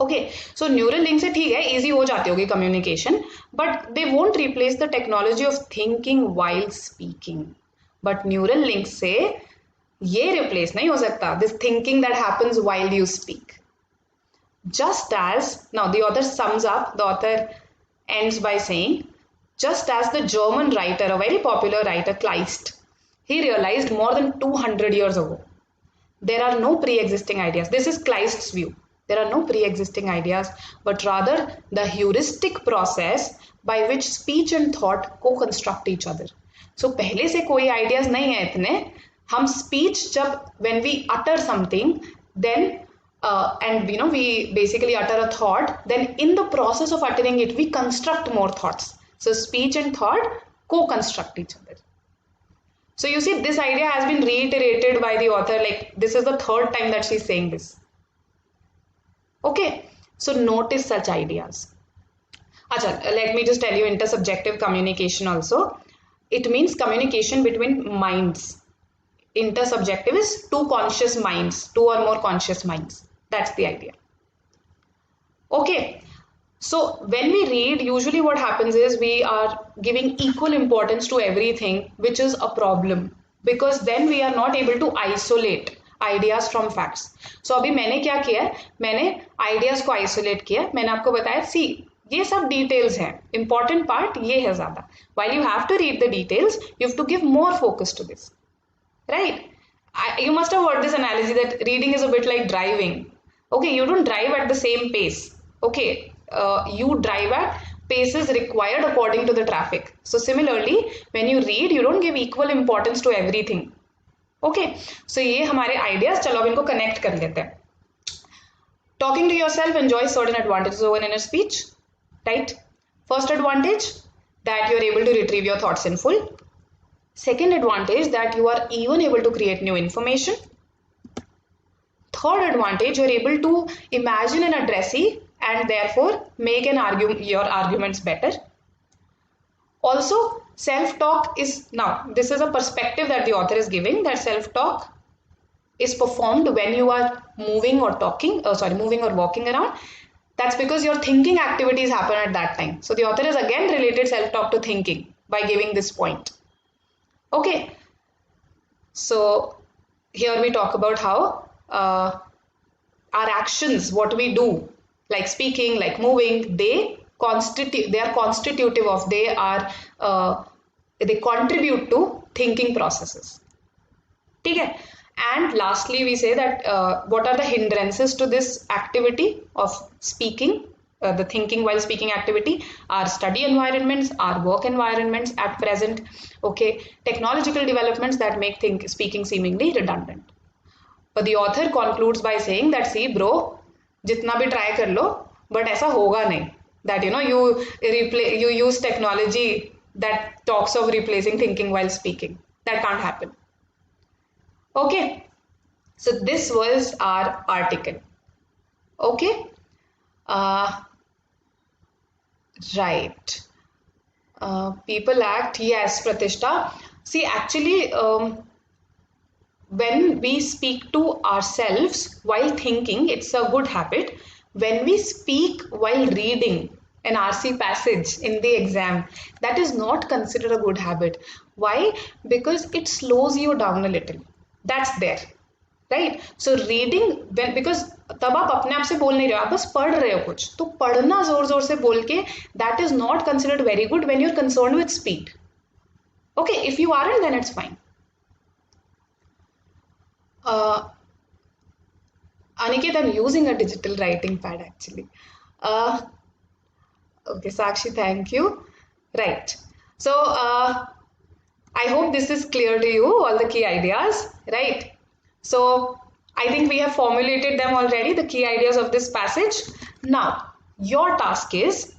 Okay, so neural link से ठीक है easy हो जाती होगी communication, but they won't replace the technology of thinking while speaking. But neural link से ये replace नहीं हो सकता this thinking that happens while you speak. Just as now the author sums up, the author ends by saying, just as the German writer, a very popular writer, Kleist, he realized more than 200 years ago, there are no pre-existing ideas. This is Kleist's view. There are no pre-existing ideas, but rather the heuristic process by which speech and thought co-construct each other. So पहले से कोई ideas नहीं है इतने, हम speech जब when we utter something, then and we basically utter a thought, then in the process of uttering it, we construct more thoughts. So speech and thought co-construct each other. So you see, this idea has been reiterated by the author, like this is the third time that she's saying this. Okay, so notice such ideas. Achha, let me just tell you intersubjective communication also. It means communication between minds. Intersubjective is two conscious minds, two or more conscious minds. That's the idea. Okay. So when we read, usually what happens is we are giving equal importance to everything, which is a problem, because then we are not able to isolate ideas from facts. So अभी मैंने क्या किया है, मैंने ideas को isolate किया, मैंने आपको बताया, see ये सब details हैं, important part ये है ज़्यादा. While you have to read the details, you have to give more focus to this, right? You must have heard this analogy that reading is a bit like driving. Okay, you don't drive at the same pace. Okay, you drive at paces required according to the traffic. So similarly, when you read, you don't give equal importance to everything. Okay, so ये हमारे ideas, चलो अब इनको connect कर लेते हैं. Talking to yourself enjoys certain advantages over inner speech, right? First advantage, that you're able to retrieve your thoughts in full. Second advantage, that you are even able to create new information. Third advantage, you're able to imagine an addressee and therefore make your arguments better. Also, self-talk is, now this is a perspective that the author is giving, that self-talk is performed when you are moving or moving or walking around. That's because your thinking activities happen at that time. So the author has again related self-talk to thinking by giving this point. Okay, so here we talk about how our actions, what we do, like speaking, like moving, they are constitutive of, they contribute to thinking processes. Okay? And lastly, we say that what are the hindrances to this activity of speaking, the thinking while speaking activity? Our study environments, our work environments at present, okay, technological developments that make speaking seemingly redundant. But the author concludes by saying that, see bro, jitna bhi try kar lo, but aisa hoga nahi. That you use technology that talks of replacing thinking while speaking. That can't happen. Okay, so this was our article. Okay, right. People act, yes, Pratishta. See, actually, when we speak to ourselves while thinking, it's a good habit. When we speak while reading an RC passage in the exam, that is not considered a good habit. Why? Because it slows you down a little. That's there, right? So reading, because तब आप अपने आप से बोल नहीं रहे हो, आप बस पढ़ रहे हो कुछ, तो पढ़ना जोर जोर से बोल के, that is not considered very good when you're concerned with speed. Okay, if you aren't, then it's fine. Aniket, I'm using a digital writing pad actually. Okay, Sakshi, thank you. Right. So I hope this is clear to you, all the key ideas, right? So I think we have formulated them already, the key ideas of this passage. Now, your task is,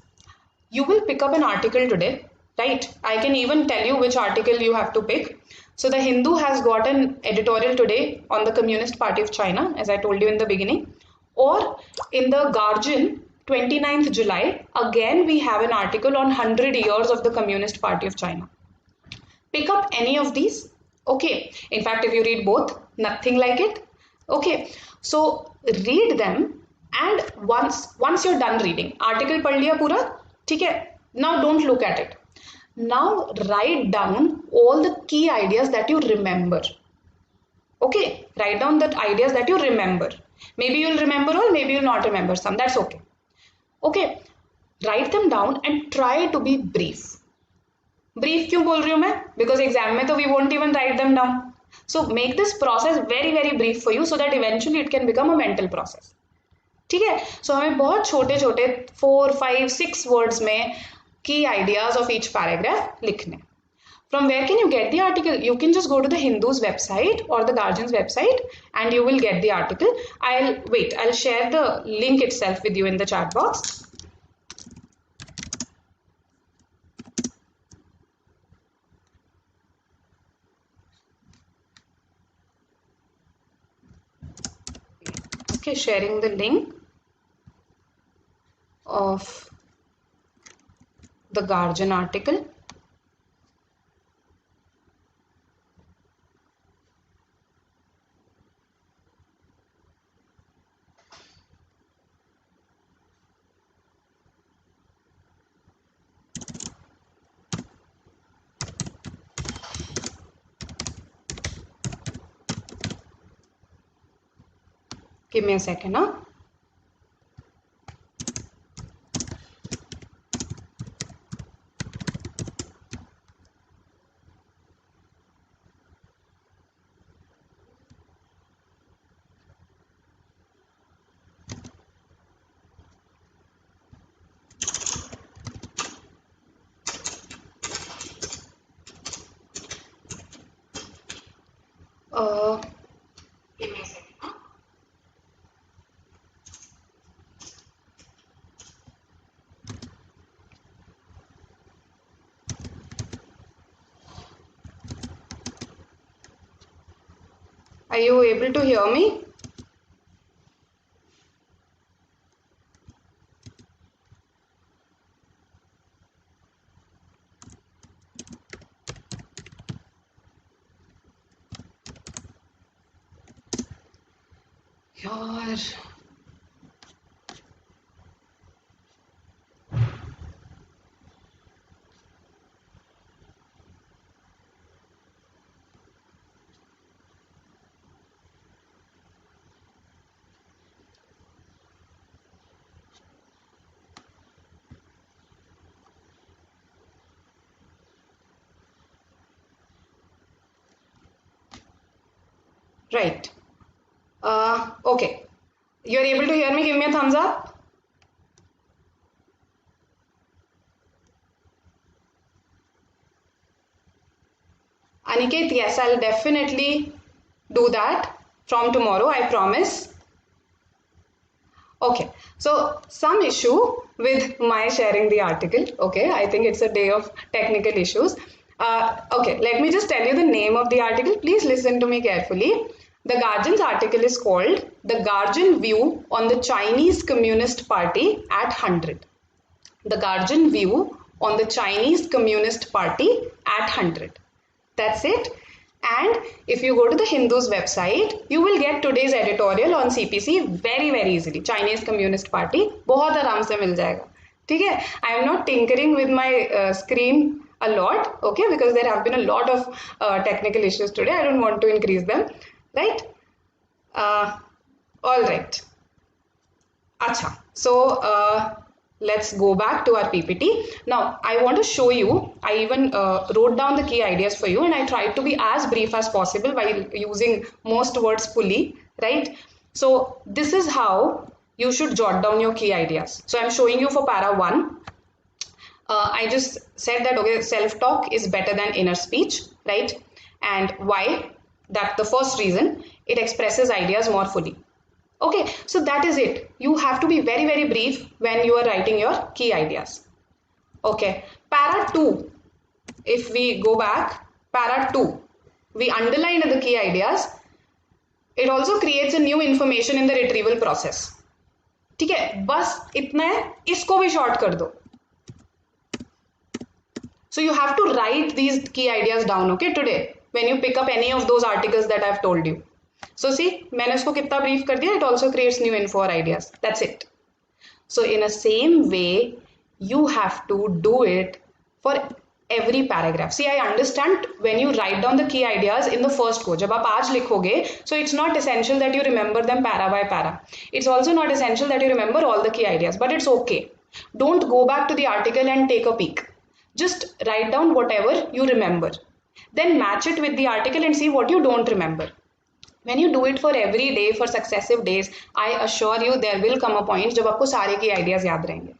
you will pick up an article today, right? I can even tell you which article you have to pick. So the Hindu has got an editorial today on the Communist Party of China, as I told you in the beginning. Or in the Guardian, 29th July, again we have an article on 100 years of the Communist Party of China. Pick up any of these. Okay. In fact, if you read both, nothing like it. Okay. So read them, and once you're done reading, article पढ़ लिया पूरा, ठीक है? Now don't look at it. Now write down all the key ideas that you remember. Okay, write down the ideas that you remember. Maybe you'll remember all, maybe you'll not remember some. That's okay. Okay, write them down and try to be brief. Brief क्यों बोल रही हूँ मैं? Because exam में तो we won't even write them down. So make this process very very brief for you so that eventually it can become a mental process. ठीक है? So हमें बहुत छोटे छोटे 4, 5, 6 words में key ideas of each paragraph लिखने. From where can you get the article? You can just go to the Hindu's website or the Guardian's website and you will get the article. I'll share the link itself with you in the chat box. Okay, sharing the link of the Guardian article. Give me a second, huh? Give me a second, huh? Are you able to hear me? Yaar. Right. Okay. You're able to hear me? Give me a thumbs up. Aniket, yes, I'll definitely do that from tomorrow, I promise. Okay, so some issue with my sharing the article. Okay, I think it's a day of technical issues. Okay, let me just tell you the name of the article. Please listen to me carefully. The Guardian's article is called The Guardian View on the Chinese Communist Party at 100. The Guardian View on the Chinese Communist Party at 100. That's it. And if you go to the Hindu's website, you will get today's editorial on CPC very easily. Chinese Communist Party बहुत आराम से मिल जाएगा. ठीक है? I am not tinkering with my screen a lot, okay? Because there have been a lot of technical issues today. I don't want to increase them, right? All right. Acha. So let's go back to our PPT. Now, I want to show you, I even wrote down the key ideas for you and I tried to be as brief as possible while using most words fully, right? So this is how you should jot down your key ideas. So I'm showing you for para 1. I just said that, okay, self-talk is better than inner speech, right? And why? That's the first reason. It expresses ideas more fully. Okay, so that is it. You have to be very brief when you are writing your key ideas. Okay, para 2, if we go back, para 2, we underline the key ideas. It also creates a new information in the retrieval process. ठीक है, बस इतना है, इसको भी short कर दो. So you have to write these key ideas down, okay, today, when you pick up any of those articles that I've told you. So see, मैंने उसको कितना brief कर दिया, it also creates new info or ideas. That's it. So in the same way, you have to do it for every paragraph. See, I understand when you write down the key ideas in the first go, जब आप आज लिखोगे, so it's not essential that you remember them para by para. It's also not essential that you remember all the key ideas, but it's okay. Don't go back to the article and take a peek. Just write down whatever you remember. Then match it with the article and see what you don't remember. When you do it for every day, for successive days, I assure you there will come a point जब आपको सारे की ideas याद रहेंगे.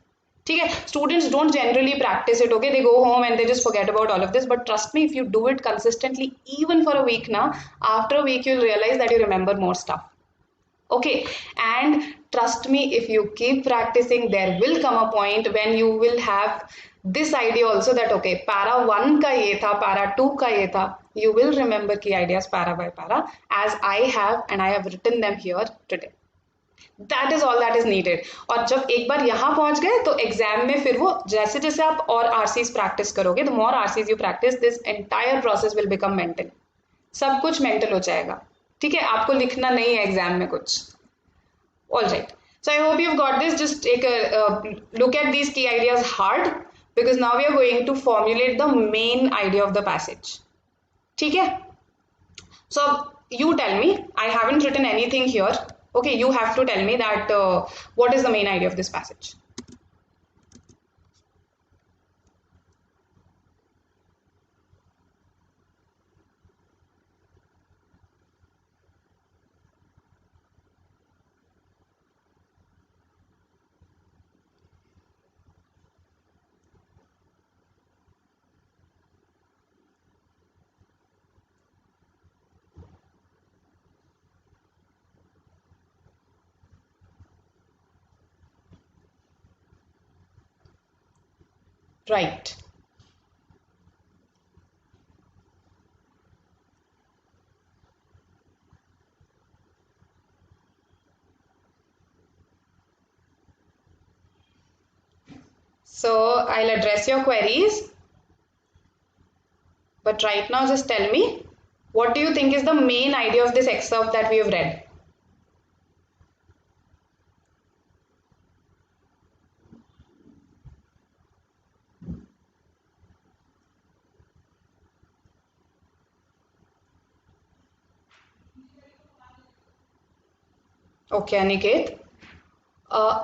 ठीक है? Students don't generally practice it, okay? They go home and they just forget about all of this. But trust me, if you do it consistently, even for a week now, after a week you'll realize that you remember more stuff. Okay? And trust me, if you keep practicing, there will come a point when you will have this idea also that, okay, para 1 ka ye tha, para 2 ka ye tha. You will remember key ideas para by para, as I have, and I have written them here today. That is all that is needed. और जब एक बार यहाँ पहुँच गए तो exam में फिर वो जैसे जैसे आप और RCs प्रैक्टिस करोगे, the more RCs you practice, this entire process will become mental. सब कुछ mental हो जाएगा. ठीक है? आपको लिखना नहीं है एग्जाम में कुछ. All right. So I hope you've got this. Just take a look at these key ideas hard, because now we are going to formulate the main idea of the passage. ठीक है? So you tell me, I haven't written anything here. Okay, you have to tell me that what is the main idea of this passage. Right. So I'll address your queries, but right now just tell me, what do you think is the main idea of this excerpt that we have read? Okay, Aniket.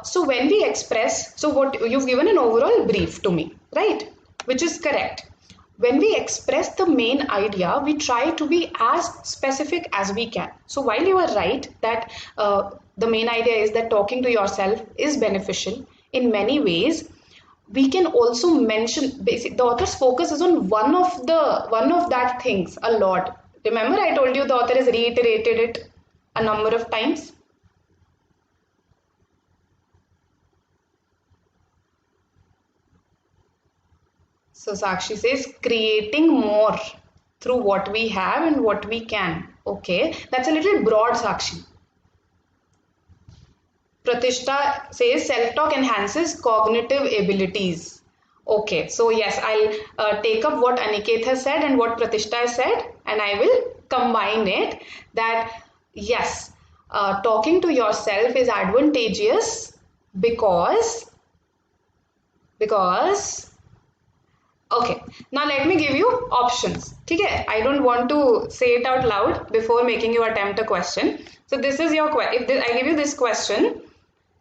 So when we express, so what you've given an overall brief to me, right? Which is correct. When we express the main idea, we try to be as specific as we can. So while you are right that the main idea is that talking to yourself is beneficial in many ways, we can also mention the author's focus is on one of that things a lot. Remember, I told you the author has reiterated it a number of times. So Sakshi says creating more through what we have and what we can. Okay, that's a little broad, Sakshi. Pratishta says self-talk enhances cognitive abilities. Okay, so yes, I'll take up what Aniket has said and what Pratishta has said, and I will combine it that yes, talking to yourself is advantageous because okay, now let me give you options. Okay, I don't want to say it out loud before making you attempt a question. So this is your question. If I give you this question,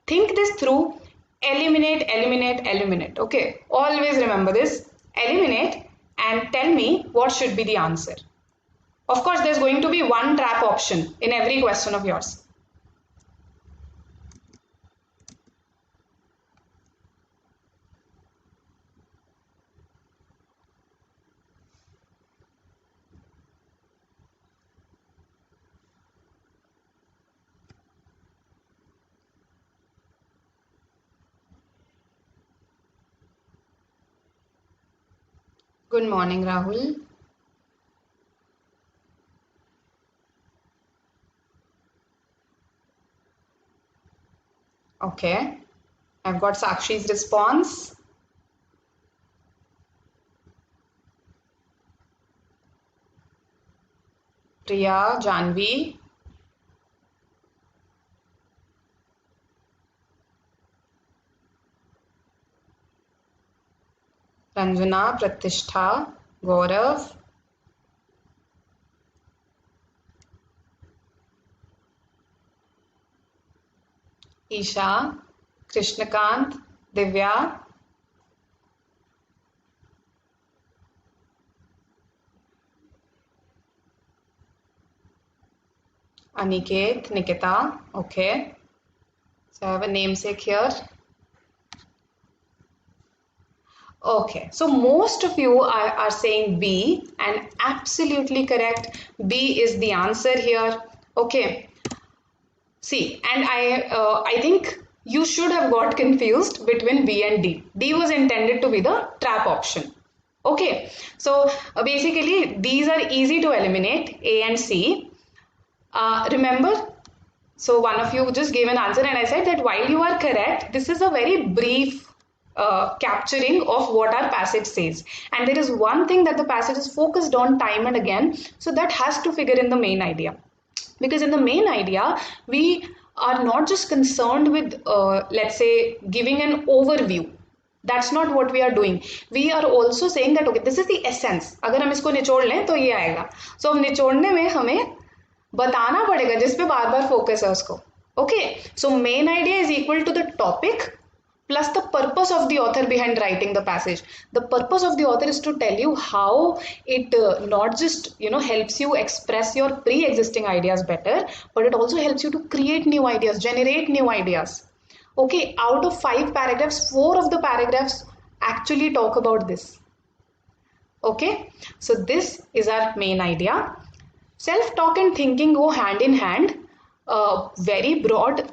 think this through, eliminate, eliminate, eliminate. Okay, always remember this, eliminate and tell me what should be the answer. Of course, there's going to be one trap option in every question of yours. Good morning, Rahul. Okay, I've got Sakshi's response. Priya, Janvi. Ranjana, Pratishtha, Gaurav. Isha, Krishnakant, Divya. Aniket, Nikita. Okay. So I have a namesake here. Okay, so most of you are saying B, and absolutely correct. B is the answer here. Okay. See, and I think you should have got confused between B and D. D was intended to be the trap option. Okay, so basically these are easy to eliminate, A and C. Remember, so one of you just gave an answer and I said that while you are correct, this is a very brief capturing of what our passage says. And there is one thing that the passage is focused on time and again, so that has to figure in the main idea. Because in the main idea, we are not just concerned with, let's say, giving an overview. That's not what we are doing. We are also saying that, okay, this is the essence. अगर हम इसको निचोड़ लें तो ये आएगा. So अब निचोड़ने में हमें बताना पड़ेगा जिस पे बार बार फोकस है उसको. Okay, so main idea is equal to the topic plus the purpose of the author behind writing the passage. The purpose of the author is to tell you how it not just helps you express your pre-existing ideas better, but it also helps you to create new ideas, generate new ideas. Okay, out of 5 paragraphs, 4 of the paragraphs actually talk about this. Okay, so this is our main idea. Self-talk and thinking go hand in hand, very broad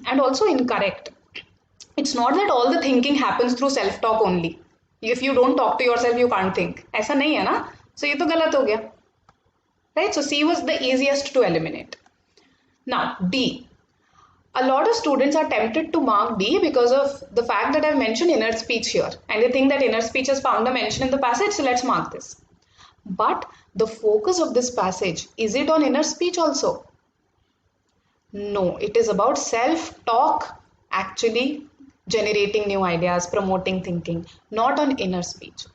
and also incorrect. It's not that all the thinking happens through self-talk only. If you don't talk to yourself, you can't think. ऐसा नहीं है ना? So ये तो गलत हो गया. Right? So C was the easiest to eliminate. Now D. A lot of students are tempted to mark D because of the fact that I've mentioned inner speech here. And they think that inner speech has found a mention in the passage, so let's mark this. But the focus of this passage, is it on inner speech also? No, it is about self-talk, actually generating new ideas, promoting thinking, not on inner speech.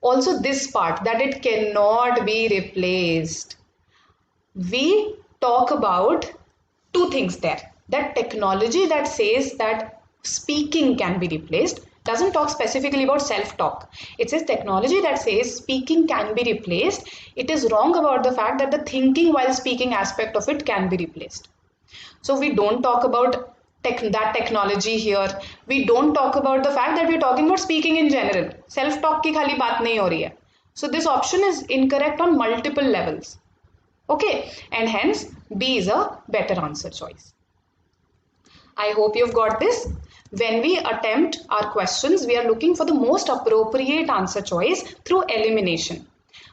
Also this part, that it cannot be replaced. We talk about 2 things there. That technology that says that speaking can be replaced doesn't talk specifically about self-talk. It says technology that says speaking can be replaced. It is wrong about the fact that the thinking while speaking aspect of it can be replaced. So we don't talk about that technology here. We don't talk about the fact that we're talking about speaking in general. Self-talk की खाली बात नहीं हो रही है. So this option is incorrect on multiple levels. Okay, and hence B is a better answer choice. I hope you've got this. When we attempt our questions, we are looking for the most appropriate answer choice through elimination.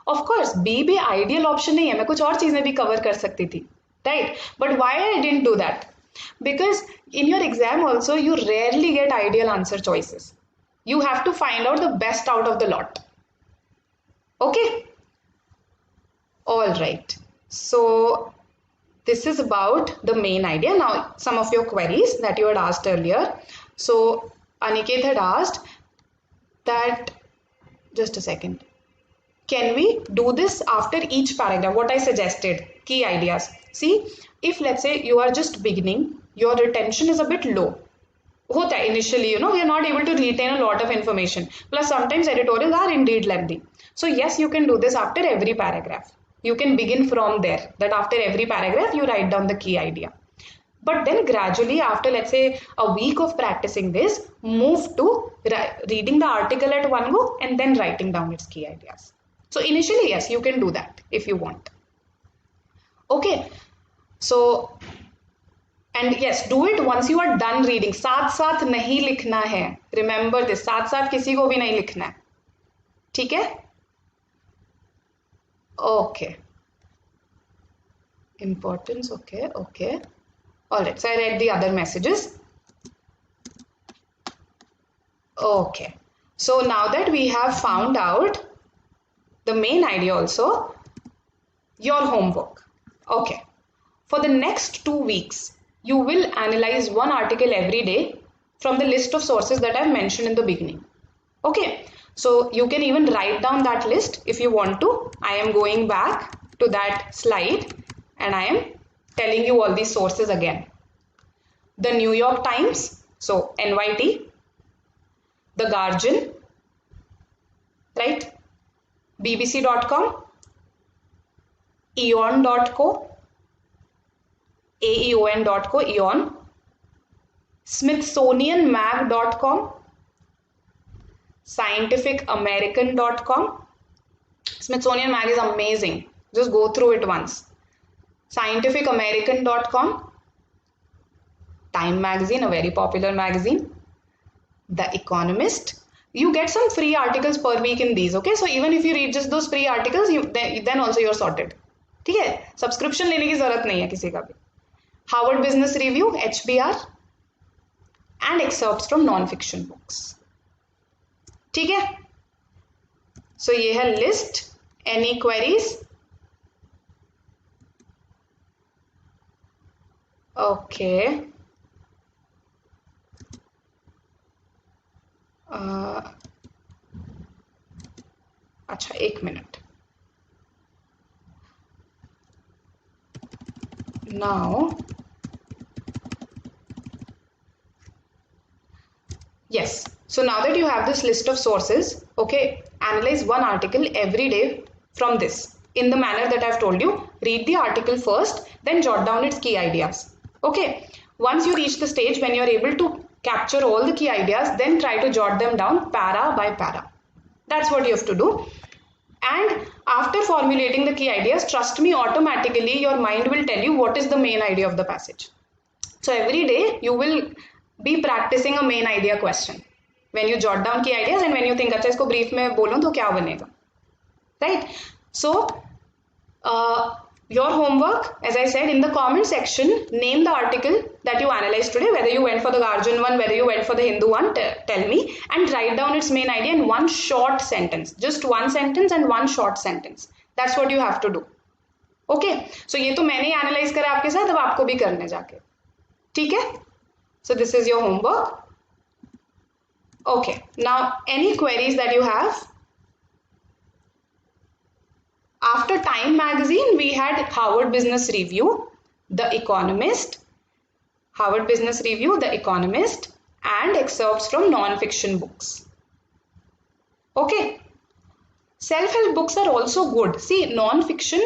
Of course, B भी ideal option नहीं है. मैं कुछ और चीजें भी cover कर सकती थी, right? But why I didn't do that? Because in your exam also, you rarely get ideal answer choices. You have to find out the best out of the lot. Okay? All right. So this is about the main idea. Now, some of your queries that you had asked earlier. So Aniket had asked that, just a second, can we do this after each paragraph? What I suggested, key ideas. See, if let's say you are just beginning, your retention is a bit low. Hota hai, initially, we are not able to retain a lot of information. Plus, sometimes editorials are indeed lengthy. So yes, you can do this after every paragraph. You can begin from there, that after every paragraph, you write down the key idea. But then gradually, after let's say a week of practicing this, move to reading the article at one go and then writing down its key ideas. So initially, yes, you can do that if you want. Okay, so, and yes, do it once you are done reading. साथ साथ नहीं लिखना है. Remember this. साथ साथ किसी को भी नहीं लिखना है. ठीक है? Okay. Importance. Okay. Okay. All right. So I read the other messages. Okay. So now that we have found out the main idea also, your homework. Okay. For the next 2 weeks, you will analyze one article every day from the list of sources that I've mentioned in the beginning. Okay. So you can even write down that list if you want to. I am going back to that slide and I am telling you all these sources again. The New York Times, so NYT, The Guardian, right? BBC.com, Eon.co, AEON.co, Eon, SmithsonianMag.com, ScientificAmerican.com. Smithsonian Mag is amazing. Just go through it once. ScientificAmerican.com, Time Magazine, a very popular magazine. The Economist. You get some free articles per week in these, okay? So even if you read just those free articles, then also you're sorted. ठीक है? Subscription लेने की जरूरत नहीं है किसी का भी. Harvard Business Review, HBR, and excerpts from non-fiction books. ठीक है? So ये है list. Any queries? Okay. अच्छा 1 minute. Now Yes. So now that you have this list of sources, okay, analyze one article every day from this in the manner that I've told you. Read the article first, then jot down its key ideas. Okay. Once you reach the stage when you're able to capture all the key ideas, then try to jot them down para by para. That's what you have to do. And after formulating the key ideas, trust me, automatically your mind will tell you what is the main idea of the passage. So every day you will be practicing a main idea question. When you jot down key ideas and when you think, अच्छा इसको brief में बोलूं तो क्या बनेगा, right? So your homework, as I said, in the comment section, name the article that you analyzed today, whether you went for the Guardian one, whether you went for the Hindu one, tell me, and write down its main idea in one short sentence, just one sentence and one short sentence. That's what you have to do. Okay, so ये तो मैंने analyze करा आपके साथ, अब आपको भी करने जाके, ठीक है? So this is your homework. Okay, now any queries that you have? After Time magazine, we had Harvard Business Review, The Economist, Harvard Business Review, The Economist, and excerpts from non-fiction books. Okay. Self-help books are also good. See, non-fiction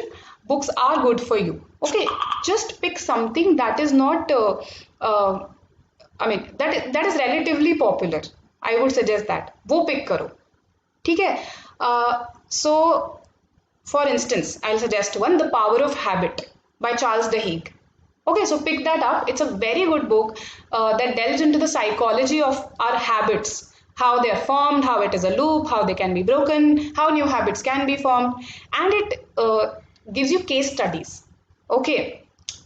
books are good for you. Okay. Just pick something that is not, that is relatively popular. I would suggest that. वो pick करो. ठीक है? So, for instance, I'll suggest one, The Power of Habit by Charles Duhigg. Okay, so pick that up. It's a very good book that delves into the psychology of our habits, how they are formed, how it is a loop, how they can be broken, how new habits can be formed, and it gives you case studies. Okay,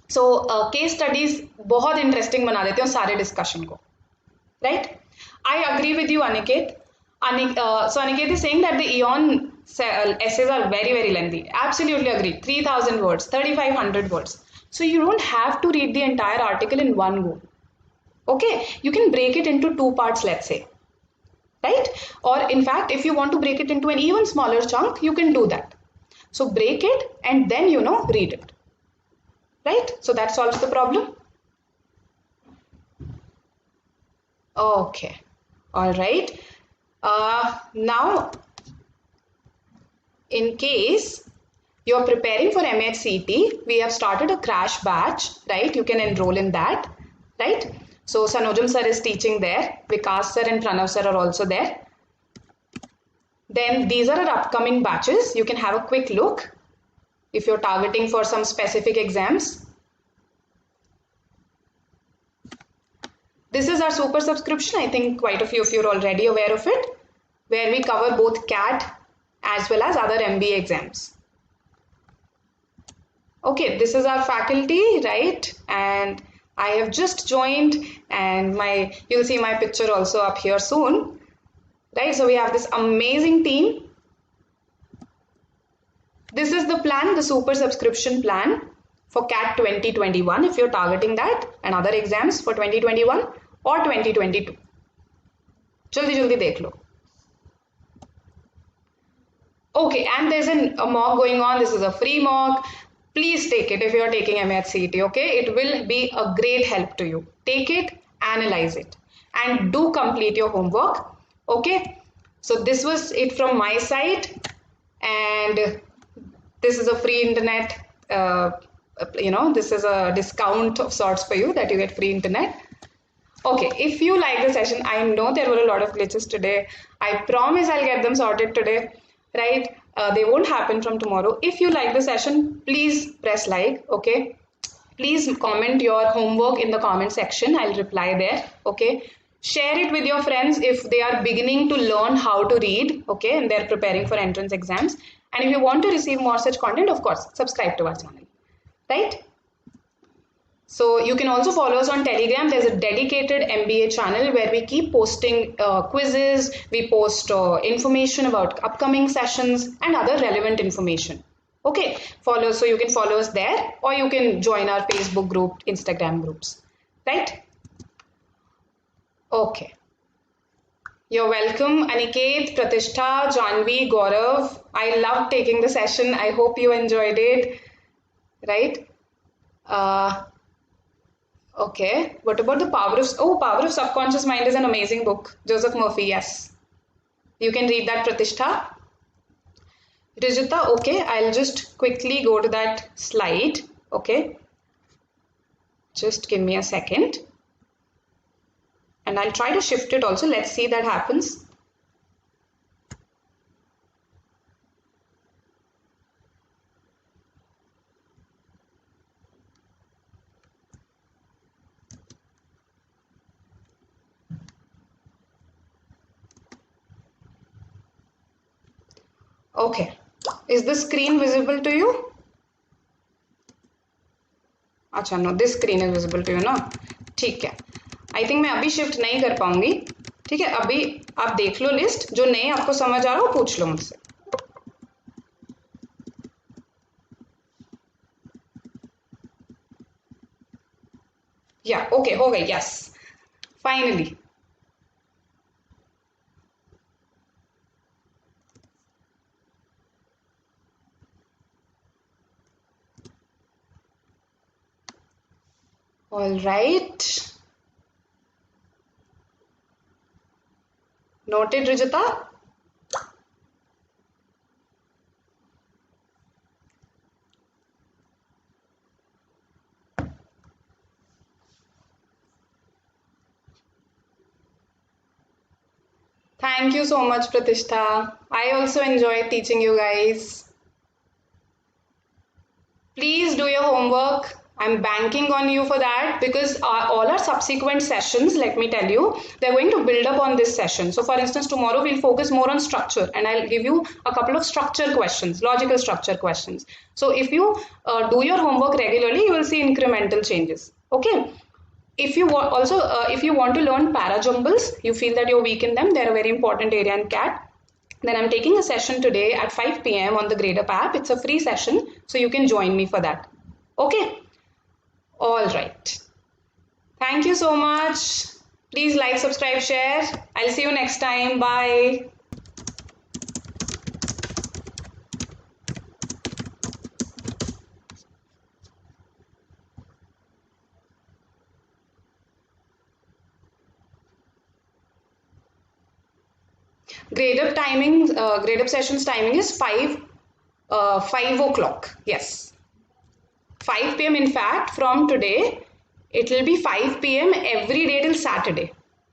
so case studies बहुत interesting बना देते हैं सारे discussion को, right? I agree with you, Aniket. So Aniket is saying that the Eon essays are very, very lengthy. Absolutely agree. 3,000 words, 3,500 words. So you don't have to read the entire article in one go. Okay, you can break it into 2 parts, let's say. Right? Or in fact, if you want to break it into an even smaller chunk, you can do that. So break it and then, read it. Right? So that solves the problem. Okay. All right. Now, in case you're preparing for MAH CET, we have started a crash batch, right? You can enroll in that, right? So Sanojam sir is teaching there, Vikas sir and Pranav sir are also there. Then these are our upcoming batches. You can have a quick look if you're targeting for some specific exams. This is our super subscription. I think quite a few of you are already aware of it, where we cover both CAT as well as other MBA exams. Okay, this is our faculty, right? And I have just joined, and you'll see my picture also up here soon, right? So we have this amazing team. This is the plan, the super subscription plan for CAT 2021 if you're targeting that, and other exams for 2021 or 2022. Jaldi jaldi dekh lo. Okay, and there's a mock going on. This is a free mock. Please take it if you're taking MAH CET, okay? It will be a great help to you. Take it, analyze it, and do complete your homework, okay? So this was it from my side, and this is a free internet, this is a discount of sorts for you that you get free internet. Okay, if you like the session, I know there were a lot of glitches today. I promise I'll get them sorted today, right? They won't happen from tomorrow. If you like the session, please press like, okay? Please comment your homework in the comment section. I'll reply there, okay? Share it with your friends if they are beginning to learn how to read, okay? And they're preparing for entrance exams. And if you want to receive more such content, of course, subscribe to our channel, right? So you can also follow us on Telegram. There's a dedicated MBA channel where we keep posting quizzes, we post information about upcoming sessions and other relevant information. Okay, so you can follow us there, or you can join our Facebook group, Instagram groups, right? Okay. You're welcome, Aniket, Pratishtha, Janvi, Gaurav. I loved taking the session. I hope you enjoyed it, right? Okay, what about the Power of Subconscious Mind is an amazing book. Joseph Murphy, yes. You can read that, Pratishtha. Rijita, okay, I'll just quickly go to that slide. Okay, just give me a second. And I'll try to shift it also. Let's see that happens. Okay, is the screen visible to you? अच्छा no this screen is visible to you ना ठीक है I think मैं अभी shift नहीं कर पाऊंगी ठीक है अभी आप देख लो लिस्ट जो नहीं आपको समझ आ रहा हो पूछ लो मुझसे या ओके हो गई yes finally all right noted Rijita thank you so much Pratishtha I also enjoyed teaching you guys please do your homework I'm banking on you for that because all our subsequent sessions, let me tell you, they're going to build up on this session. So for instance, tomorrow we'll focus more on structure and I'll give you a couple of structure questions, logical structure questions. So if you do your homework regularly, you will see incremental changes. Okay. If you if you want to learn parajumbles, you feel that you're weak in them, they're a very important area in CAT. Then I'm taking a session today at 5 p.m. on the Gradeup app. It's a free session, so you can join me for that. Okay. All right. Thank you so much. Please like, subscribe, share. I'll see you next time. Bye. Gradeup timing, Gradeup sessions timing is 5 o'clock. Yes. 5 p.m. in fact from today it will be 5 p.m. every day till Saturday.